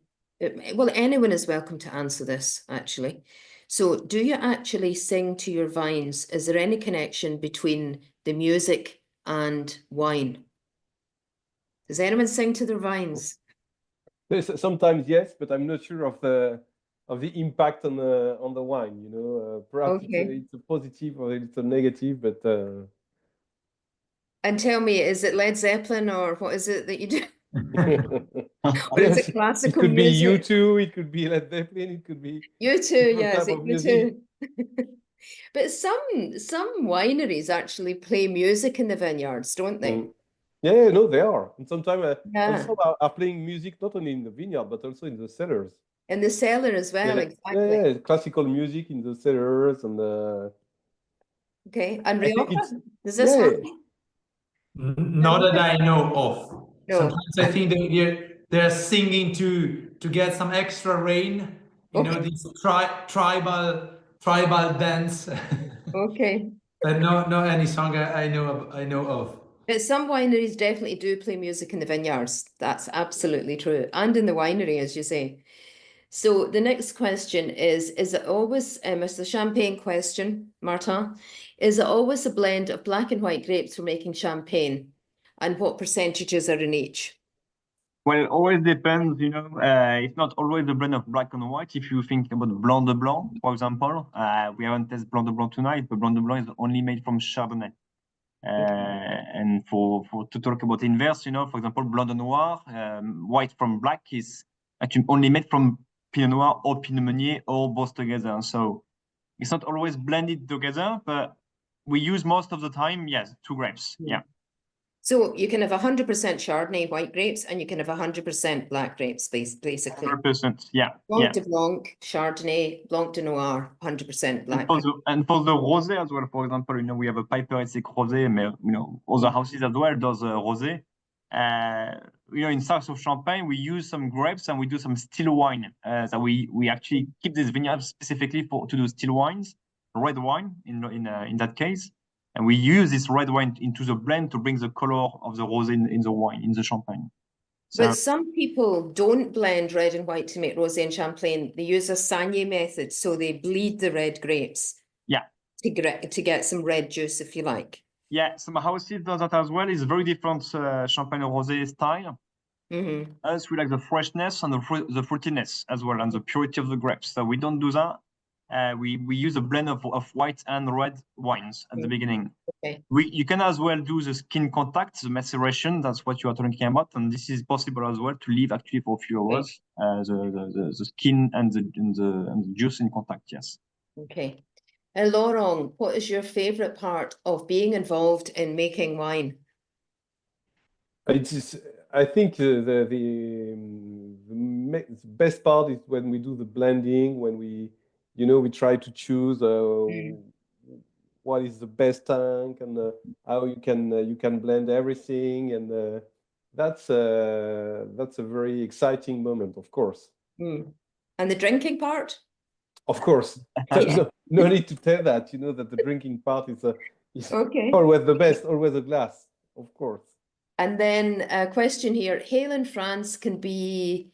Speaker 1: well, anyone is welcome to answer this, actually. So do you actually sing to your vines? Is there any connection between the music and wine? Does anyone sing to their vines?
Speaker 3: Sometimes yes, but I'm not sure of the impact on the wine. You know, perhaps it's a positive or it's a negative, but.
Speaker 1: And tell me, is it Led Zeppelin or what is it that you do? Or is it classical
Speaker 3: music? It could be
Speaker 1: music?
Speaker 3: U2, it could be Led Zeppelin, it could be
Speaker 1: U2, yes, U2. But some wineries actually play music in the vineyards, don't they?
Speaker 3: Yeah, no, they are. And sometimes some are playing music not only in the vineyard, but also in the cellars.
Speaker 1: In the cellar as well, exactly.
Speaker 3: Yeah, classical music in the cellars and
Speaker 1: Okay, and Rioja, does this happen?
Speaker 4: Not that I know of.
Speaker 1: No.
Speaker 4: Sometimes I think they're singing to get some extra rain. You know, this tribal dance.
Speaker 1: Okay.
Speaker 4: But no any song I know of.
Speaker 1: But some wineries definitely do play music in the vineyards. That's absolutely true. And in the winery, as you say. So the next question is it always, it's the champagne question, Martin, is it always a blend of black and white grapes for making champagne? And what percentages are in each?
Speaker 2: Well, it always depends, you know, it's not always a blend of black and white. If you think about Blanc de Blanc, for example, we haven't tested Blanc de Blanc tonight, but Blanc de Blanc is only made from Chardonnay. And to talk about inverse, you know, for example, Blanc de Noir, white from black is actually only made from Pinot Noir or Pinot Meunier or both together. So it's not always blended together, but we use most of the time, yes, two grapes. Yeah.
Speaker 1: So you can have 100% Chardonnay white grapes and you can have 100% black grapes, basically.
Speaker 2: 100%, yeah.
Speaker 1: Blanc de Blanc, Chardonnay, Blanc de Noir, 100% black.
Speaker 2: And for the rosé as well, for example, you know, we have a Piper-Heidsieck rosé, you know, other houses as well does rosé. You know, in south of Champagne, we use some grapes and we do some still wine. So we actually keep this vineyard specifically to do still wines, red wine in that case. And we use this red wine into the blend to bring the color of the rosé in the wine, in the champagne. So,
Speaker 1: but some people don't blend red and white to make rosé and champagne. They use a saignée method, so they bleed the red grapes.
Speaker 2: Yeah.
Speaker 1: To get some red juice, if you like.
Speaker 2: Yeah, some houses do that as well. It's a very different champagne rosé style. Us, we like the freshness and the fruitiness as well, and the purity of the grapes. So we don't do that. We use a blend of white and red wines at the beginning.
Speaker 1: Okay.
Speaker 2: You can as well do the skin contact, the maceration. That's what you are talking about, and this is possible as well to leave actually for a few hours. The skin and the juice in contact. Yes.
Speaker 1: Okay. Laurent, what is your favorite part of being involved in making wine?
Speaker 3: I think the best part is when we do the blending, when we try to choose what is the best tank and how you can blend everything, and that's a very exciting moment, of course.
Speaker 1: And the drinking part?
Speaker 3: Of course. No need to tell that, you know, that the drinking part is
Speaker 1: okay.
Speaker 3: Always the best, always a glass, of course.
Speaker 1: And then a question here, hail in France can be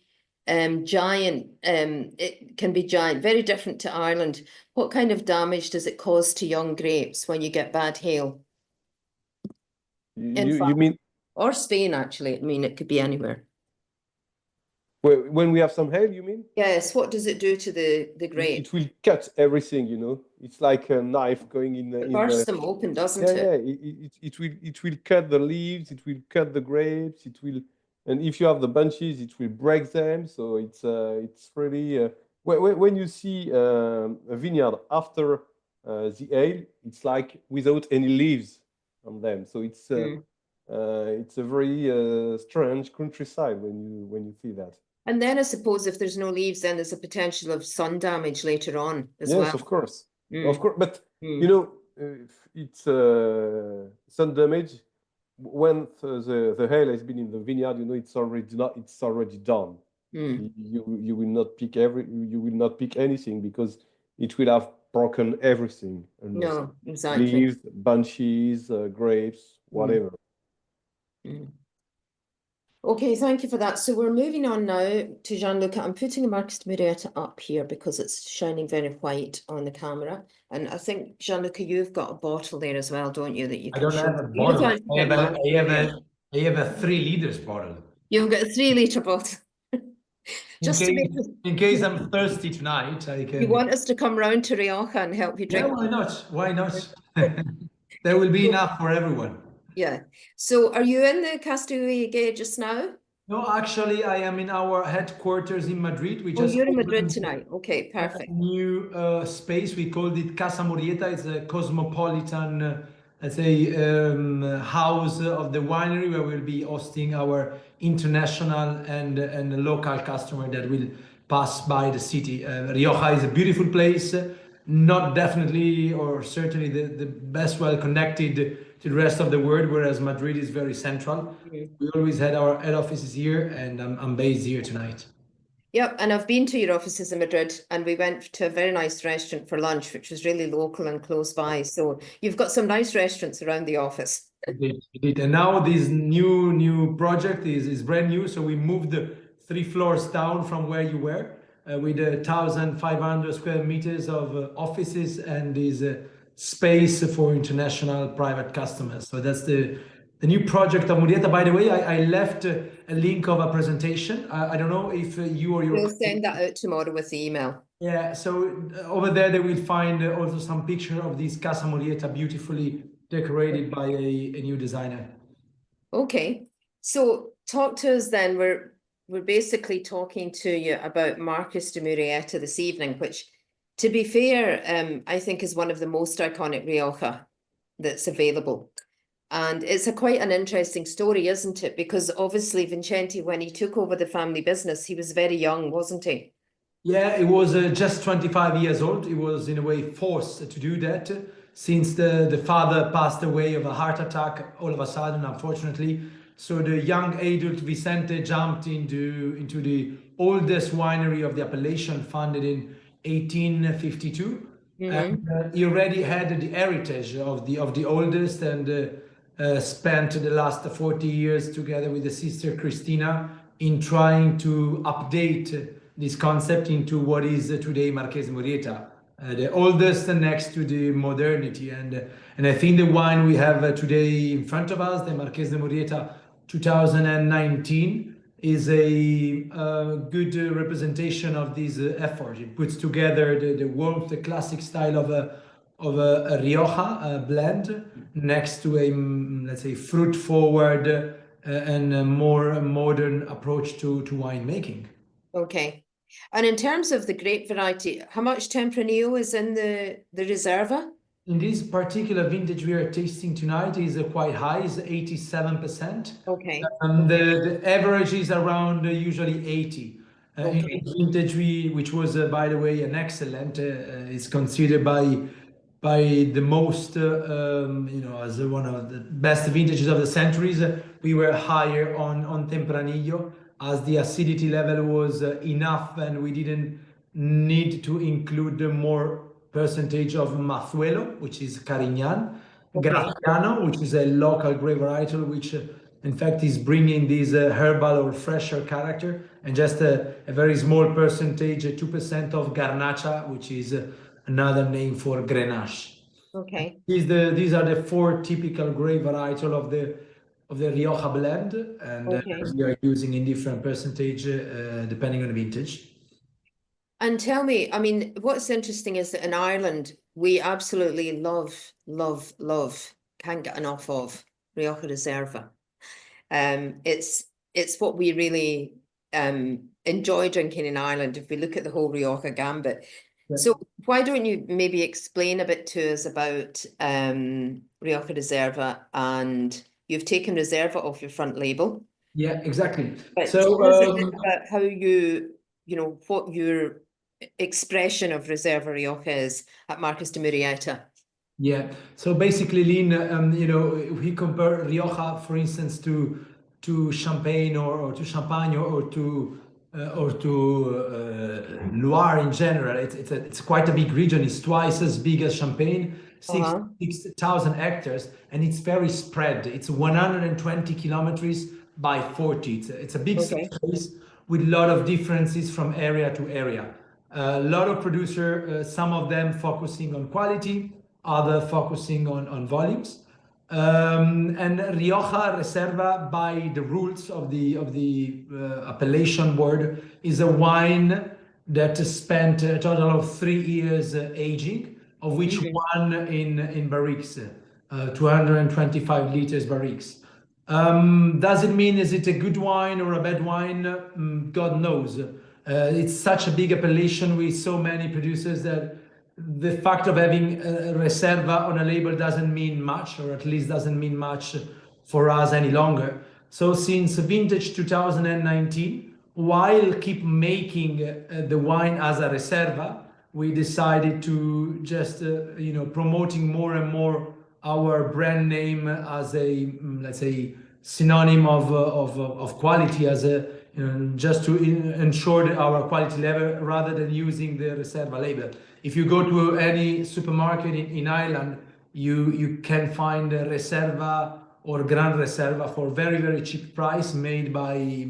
Speaker 1: giant. It can be giant, very different to Ireland. What kind of damage does it cause to young grapes when you get bad hail?
Speaker 3: You mean?
Speaker 1: Or Spain, actually. I mean, it could be anywhere.
Speaker 3: When we have some hail, you mean?
Speaker 1: Yes. What does it do to the grape?
Speaker 3: It will cut everything, you know. It's like a knife going in.
Speaker 1: It bursts them open, doesn't it?
Speaker 3: Yeah. It will cut the leaves. It will cut the grapes. It will, and if you have the bunches, it will break them. So it's really when you see a vineyard after the hail, it's like without any leaves on them. So it's a very strange countryside when you see that.
Speaker 1: And then I suppose if there's no leaves, then there's a potential of sun damage later on as well.
Speaker 3: Yes, of course. Of course. But, you know, it's sun damage. When the hail has been in the vineyard, you know, it's already done. You will not pick anything because it will have broken everything.
Speaker 1: No, exactly.
Speaker 3: Leaves, bunches, grapes, whatever.
Speaker 1: Okay, thank you for that. So we're moving on now to Gianluca. I'm putting a Marqués de Murrieta up here because it's shining very white on the camera. And I think, Gianluca, you've got a bottle there as well, don't you? That you can
Speaker 4: I don't have a bottle. I have a 3 liters bottle.
Speaker 1: You've got a 3 liter bottle.
Speaker 4: In case I'm thirsty tonight, I can.
Speaker 1: You want us to come round to Rioja and help you drink?
Speaker 4: Yeah, why not? Why not? There will be enough for everyone.
Speaker 1: Yeah. So are you in the Château de Fieuzal just now?
Speaker 4: No, actually, I am in our headquarters in Madrid.
Speaker 1: You're in Madrid tonight. Okay, perfect.
Speaker 4: A new space. We called it Casa Murrieta. It's a cosmopolitan, let's say, house of the winery where we'll be hosting our international and local customer that will pass by the city. Rioja is a beautiful place. not definitely or certainly the best well connected to the rest of the world, whereas Madrid is very central. We always had our head offices here, and I'm based here tonight.
Speaker 1: Yep, and I've been to your offices in Madrid, and we went to a very nice restaurant for lunch, which was really local and close by. So you've got some nice restaurants around the office.
Speaker 4: Indeed. And now this new project is brand new. So we moved 3 floors down from where you were, with 1,500 square meters of offices and this space for international private customers. So that's the new project of Murrieta. By the way, I left a link of a presentation. I don't know if you or your...
Speaker 1: We'll send that out tomorrow with the email.
Speaker 4: Yeah, so over there they will find also some picture of this Casa Murrieta, beautifully decorated by a new designer.
Speaker 1: Okay, so talk to us then. We're basically talking to you about Marqués de Murrieta this evening, which, to be fair, I think is one of the most iconic Rioja that's available. And it's quite an interesting story, isn't it? Because obviously Vincenti, when he took over the family business, he was very young, wasn't he?
Speaker 4: Yeah, he was just 25 years old. He was in a way forced to do that since the father passed away of a heart attack all of a sudden, unfortunately. So the young adult Vicente jumped into the oldest winery of the appellation, founded in 1852. And he already had the heritage of the oldest, and spent the last 40 years together with the sister Cristina in trying to update this concept into what is today Marqués de Murrieta, the oldest next to the modernity. And I think the wine we have today in front of us, the Marqués de Murrieta 2019, is a good representation of this effort. It puts together the warmth, the classic style of a Rioja blend next to a, let's say, fruit-forward and a more modern approach to winemaking.
Speaker 1: Okay. And in terms of the grape variety, how much Tempranillo is in the Reserva?
Speaker 4: In this particular vintage we are tasting tonight is quite high, is 87%.
Speaker 1: Okay.
Speaker 4: The average is around usually 80. In this vintage, which was, by the way, an excellent, is considered by the most, as one of the best vintages of the centuries. We were higher on Tempranillo, as the acidity level was enough, and we didn't need to include more percentage of Mazuelo, which is Carignan, Graffiano, which is a local grape varietal, which in fact is bringing this herbal or fresher character, and just a very small percentage, 2% of Garnacha, which is another name for Grenache.
Speaker 1: Okay.
Speaker 4: These are the 4 typical grape varietal of the Rioja blend, and we are using in different percentage depending on the vintage.
Speaker 1: And tell me, I mean, what's interesting is that in Ireland, we absolutely love, can't get enough of Rioja Reserva. It's what we really enjoy drinking in Ireland if we look at the whole Rioja gambit. Yeah. So why don't you maybe explain a bit to us about Rioja Reserva, and you've taken Reserva off your front label.
Speaker 4: Yeah, exactly.
Speaker 1: But so tell us a bit about how what your expression of Reserva Rioja is at Marqués de Murrieta.
Speaker 4: Yeah, so basically, Lynne, we compare Rioja, for instance, to Champagne or to Champagne or to Loire in general. It's quite a big region. It's twice as big as Champagne, 6,000 hectares, and it's very spread. It's 120 kilometers by 40. It's a big space with a lot of differences from area to area. A lot of producers, some of them focusing on quality, other focusing on volumes. And Rioja Reserva, by the rules of the appellation board, is a wine that spent a total of 3 years aging, of which 1 in barriques, 225 liters barriques. Does it mean is it a good wine or a bad wine? God knows. It's such a big appellation with so many producers that the fact of having Reserva on a label doesn't mean much, or at least doesn't mean much for us any longer. So since vintage 2019, while keep making the wine as a Reserva, we decided to just promoting more and more our brand name as a let's say synonym of quality, as a just to ensure our quality level rather than using the Reserva label. If you go to any supermarket in Ireland, you can find a Reserva or Gran Reserva for very cheap price, made by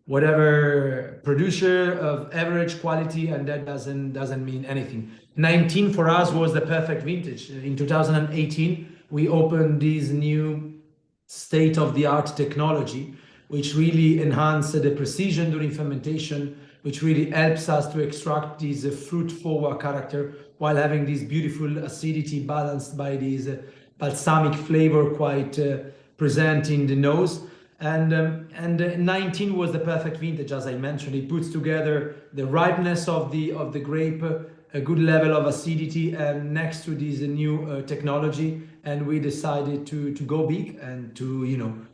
Speaker 4: whatever producer of average quality, and that doesn't mean anything. 19 for us was the perfect vintage. In 2018 we opened this new state-of-the-art technology, which really enhanced the precision during fermentation, which really helps us to extract this fruit-forward character while having this beautiful acidity balanced by this balsamic flavor quite present in the nose. And 19 was the perfect vintage, as I mentioned. It puts together the ripeness of the grape, a good level of acidity, and next to this new technology. And we decided to go big and to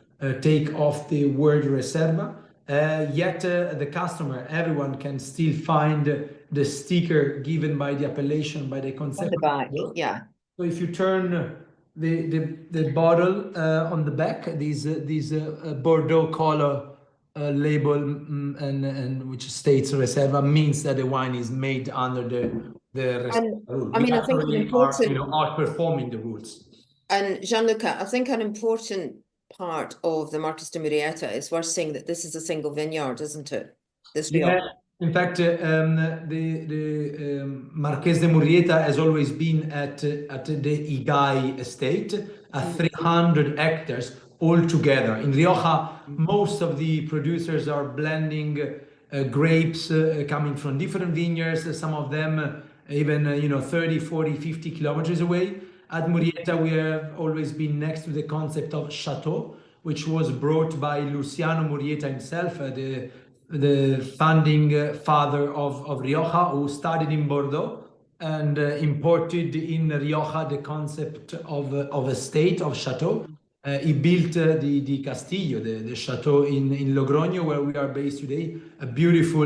Speaker 4: take off the word Reserva. Yet the customer, everyone can still find the sticker given by the appellation, by the concept.
Speaker 1: On the back, yeah.
Speaker 4: So if you turn the bottle on the back, this Bordeaux color label and which states Reserva, means that the wine is made under the Reserva rule.
Speaker 1: I mean, I think
Speaker 4: we are outperforming the rules.
Speaker 1: And Gianluca, I think an important part of the Marqués de Murrieta is worth saying that this is a single vineyard, isn't it? This
Speaker 4: yeah. In fact, the Marqués de Murrieta has always been at the Igai estate, at 300 hectares altogether. In Rioja, most of the producers are blending grapes coming from different vineyards, some of them even 30, 40, 50 kilometers away. At Murrieta, we have always been next to the concept of Chateau, which was brought by Luciano Murrieta himself, the founding father of Rioja, who studied in Bordeaux and imported in Rioja the concept of a state of Chateau. He built the Castillo, the Chateau in Logroño, where we are based today, a beautiful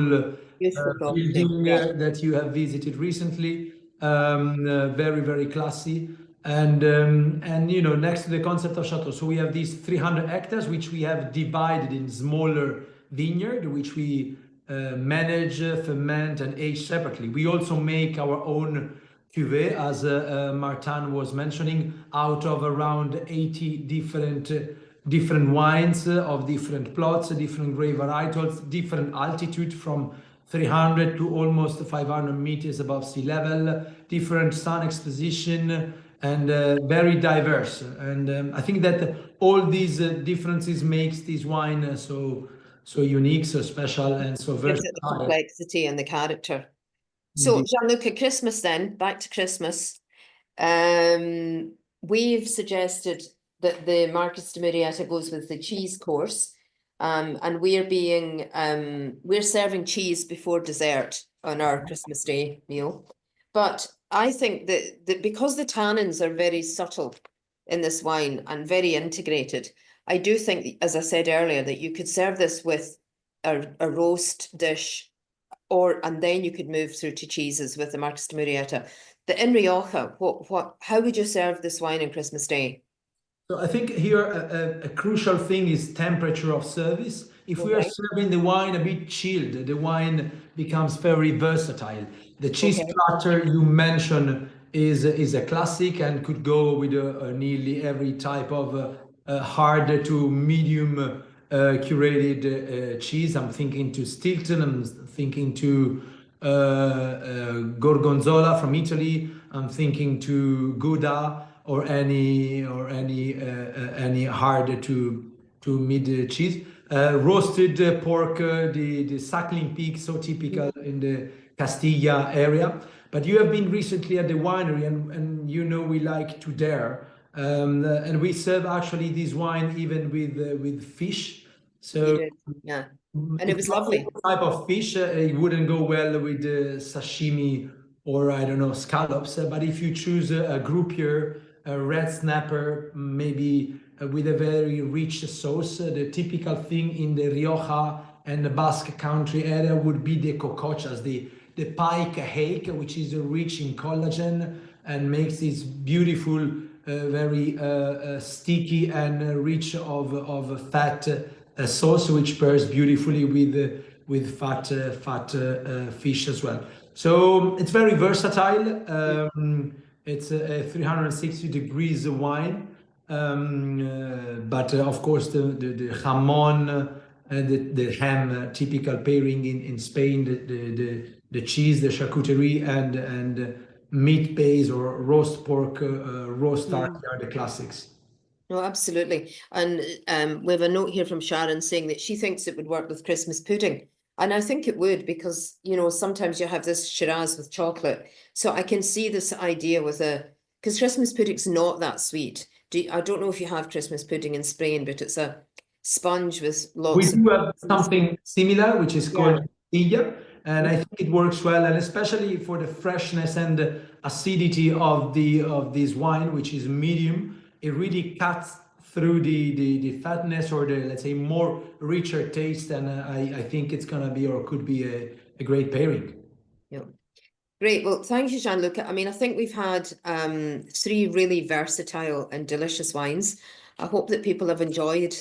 Speaker 4: building that you have visited recently, very classy. And next to the concept of Chateau. So we have these 300 hectares, which we have divided in smaller vineyard, which we manage, ferment, and age separately. We also make our own cuvée, as Martin was mentioning, out of around 80 different wines of different plots, different grape varietals, different altitude from 300 to almost 500 meters above sea level, different sun exposition, and very diverse. And I think that all these differences makes this wine so unique, so special, and so versatile.
Speaker 1: The complexity and the character. So Gianluca, Christmas then, back to Christmas. We've suggested that the Marqués de Murrieta goes with the cheese course, and we're serving cheese before dessert on our Christmas Day meal. But I think that because the tannins are very subtle in this wine and very integrated, I do think, as I said earlier, that you could serve this with a roast dish, and then you could move through to cheeses with the Marqués de Murrieta. But in Rioja, how would you serve this wine on Christmas Day?
Speaker 4: So I think here a crucial thing is temperature of service. If we are serving the wine a bit chilled, the wine becomes very versatile. The cheese platter you mentioned is a classic and could go with nearly every type of hard to medium curated cheese. I'm thinking to Stilton, I'm thinking to Gorgonzola from Italy, I'm thinking to Gouda, or any hard to mid cheese. Roasted pork, the suckling pig, so typical in the Castilla area. But you have been recently at the winery, and we like to dare, and we serve actually this wine even with fish. So
Speaker 1: yeah, and it was lovely.
Speaker 4: Type of fish, it wouldn't go well with sashimi or I don't know, scallops. But if you choose a grouper, a red snapper, maybe with a very rich sauce, the typical thing in the Rioja and the Basque country area would be the cocochas, the pike hake, which is rich in collagen and makes this beautiful, very sticky and rich of fat sauce, which pairs beautifully with fat fish as well. So it's very versatile. It's a 360 degrees wine, but of course the jamon, the ham, typical pairing in Spain, the cheese, the charcuterie, and meat base or roast pork, roast turkey are the classics.
Speaker 1: No, absolutely. And we have a note here from Sharon saying that she thinks it would work with Christmas pudding. And I think it would, because, you know, sometimes you have this Shiraz with chocolate. So I can see this idea with because Christmas pudding's not that sweet. I don't know if you have Christmas pudding in Spain, but it's a sponge with lots
Speaker 4: We do have something similar, which is called tortilla, and I think it works well, and especially for the freshness and the acidity of this wine, which is medium. It really cuts through the fatness or the, let's say, more richer taste, and I think it's gonna be or could be a great pairing.
Speaker 1: Yeah. Great. Well, thank you, Gianluca. I mean, I think we've had 3 really versatile and delicious wines. I hope that people have enjoyed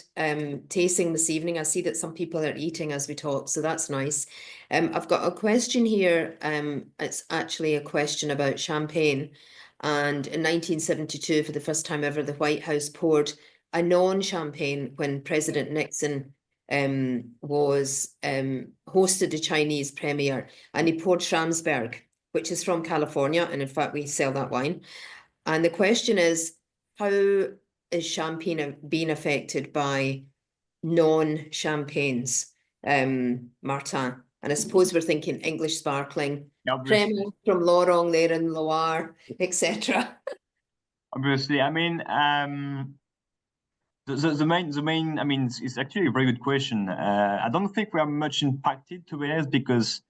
Speaker 1: tasting this evening. I see that some people are eating as we talk, so that's nice. I've got a question here. It's actually a question about champagne. And in 1972, for the first time ever, the White House poured a non-champagne when President Nixon hosted the Chinese premier, and he poured Schramsberg, which is from California, and in fact we sell that wine. And the question is, how is champagne being affected by non-champagnes, Martin? And I suppose we're thinking English sparkling, Premier from Laurent there in Loire, etc.
Speaker 2: Obviously, I mean, the main, I mean, it's actually a very good question. I don't think we are much impacted, to be honest, because,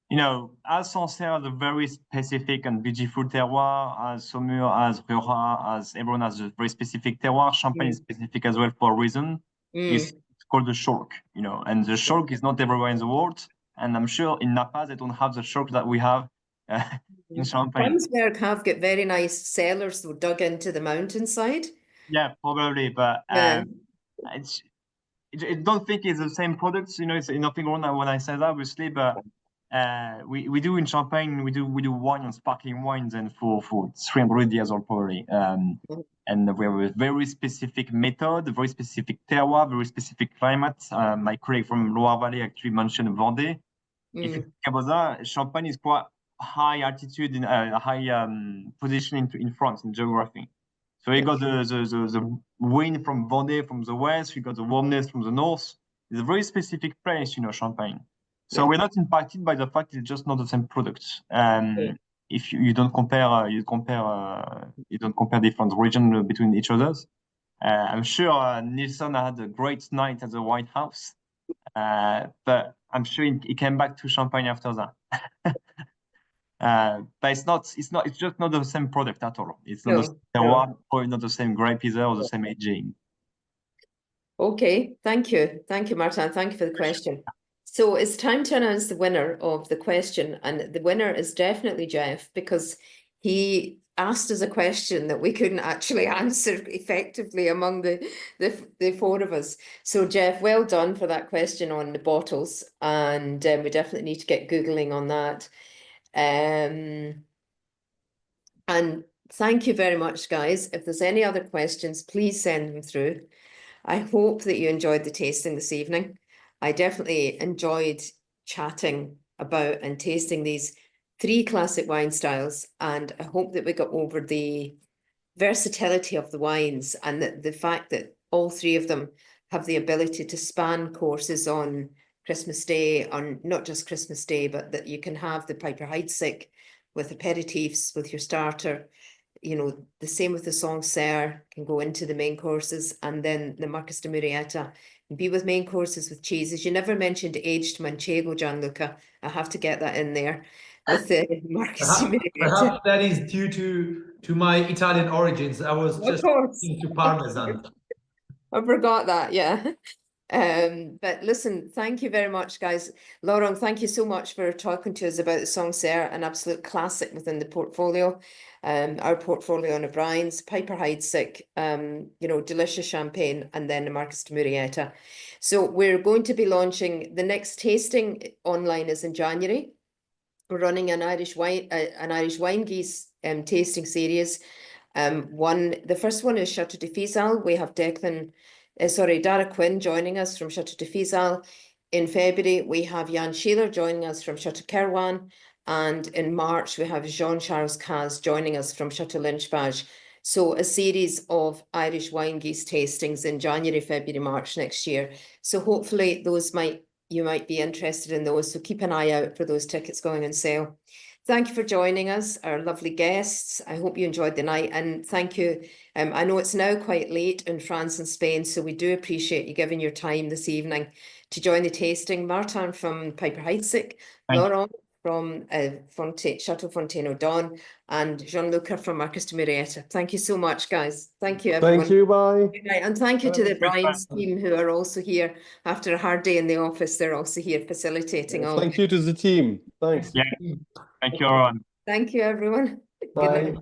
Speaker 2: you know, as Sancerre has a very specific and beautiful terroir, as Saumur, as Rioja, as everyone has a very specific terroir, Champagne is specific as well for a reason. It's called the Chalk, you know, and the Chalk is not everywhere in the world. And I'm sure in Napa, they don't have the Chalk that we have in Champagne.
Speaker 1: Schramsberg have got very nice cellars though, dug into the mountainside.
Speaker 2: Yeah, probably, but I don't think it's the same products. You know, it's nothing wrong when I say that, obviously, but we do in Champagne, we do wine and sparkling wines, and for 300 years old probably. And we have a very specific method, a very specific terroir, very specific climate. My colleague from Loire Valley actually mentioned Vendée. If you think about that, Champagne is quite high altitude, in high position in France in geography. So you got the wind from Vendée from the west, you got the warmness from the north. It's a very specific place, you know, Champagne. So we're not impacted by the fact it's just not the same product. If you don't compare, you don't compare different regions between each others. I'm sure Nilsson had a great night at the White House, but I'm sure he came back to Champagne after that. But it's just not the same product at all. It's not the same terroir, or not the same grape either, or the same aging.
Speaker 1: Okay, thank you, Martin. Thank you for the question. So it's time to announce the winner of the question, and the winner is definitely Jeff, because he asked us a question that we couldn't actually answer effectively among the 4 of us. So Jeff, well done for that question on the bottles, and we definitely need to get Googling on that. And thank you very much, guys. If there's any other questions, please send them through. I hope that you enjoyed the tasting this evening. I definitely enjoyed chatting about and tasting these 3 classic wine styles, and I hope that we got over the versatility of the wines, and that the fact that all 3 of them have the ability to span courses on Christmas Day, on not just Christmas Day, but that you can have the Piper-Heidsieck with aperitifs, with your starter. You know, the same with the Sancerre, can go into the main courses, and then the Marqués de Murrieta can be with main courses with cheeses. You never mentioned aged Manchego, Gianluca. I have to get that in there with the Marqués de Murrieta.
Speaker 4: Perhaps that is due to my Italian origins. I was just into Parmesan.
Speaker 1: I forgot that, yeah. But listen, thank you very much, guys. Laurent, thank you so much for talking to us about the Sancerre, an absolute classic within the portfolio. Our portfolio on O'Brien's, Piper-Heidsieck, you know, delicious champagne, and then the Marqués de Murrieta. So we're going to be launching, the next tasting online is in January. We're running an Irish Wine Geese tasting series. The first one is Château de Fieuzal. We have Daragh Quinn joining us from Château de Fieuzal. In February, we have Jan Sheeler joining us from Château Kerwan. And in March, we have Jean-Charles Caz joining us from Château Lynch. So a series of Irish wine geese tastings in January, February, March next year. So hopefully you might be interested in those. So keep an eye out for those tickets going on sale. Thank you for joining us, our lovely guests. I hope you enjoyed the night, and thank you. I know it's now quite late in France and Spain, so we do appreciate you giving your time this evening to join the tasting. Martin from Piper-Heidsieck, Laurent from Château Fontaine Audon, and Gianluca from Marqués de Murrieta. Thank you so much, guys. Thank you, everyone.
Speaker 3: Thank you, bye.
Speaker 1: Good night. And thank you to the Brian's team who are also here after a hard day in the office. They're also here facilitating all.
Speaker 3: Thank you to the team. Thanks.
Speaker 2: Yeah. Thank you, everyone.
Speaker 1: Thank you, everyone. Good
Speaker 3: Bye.
Speaker 1: night.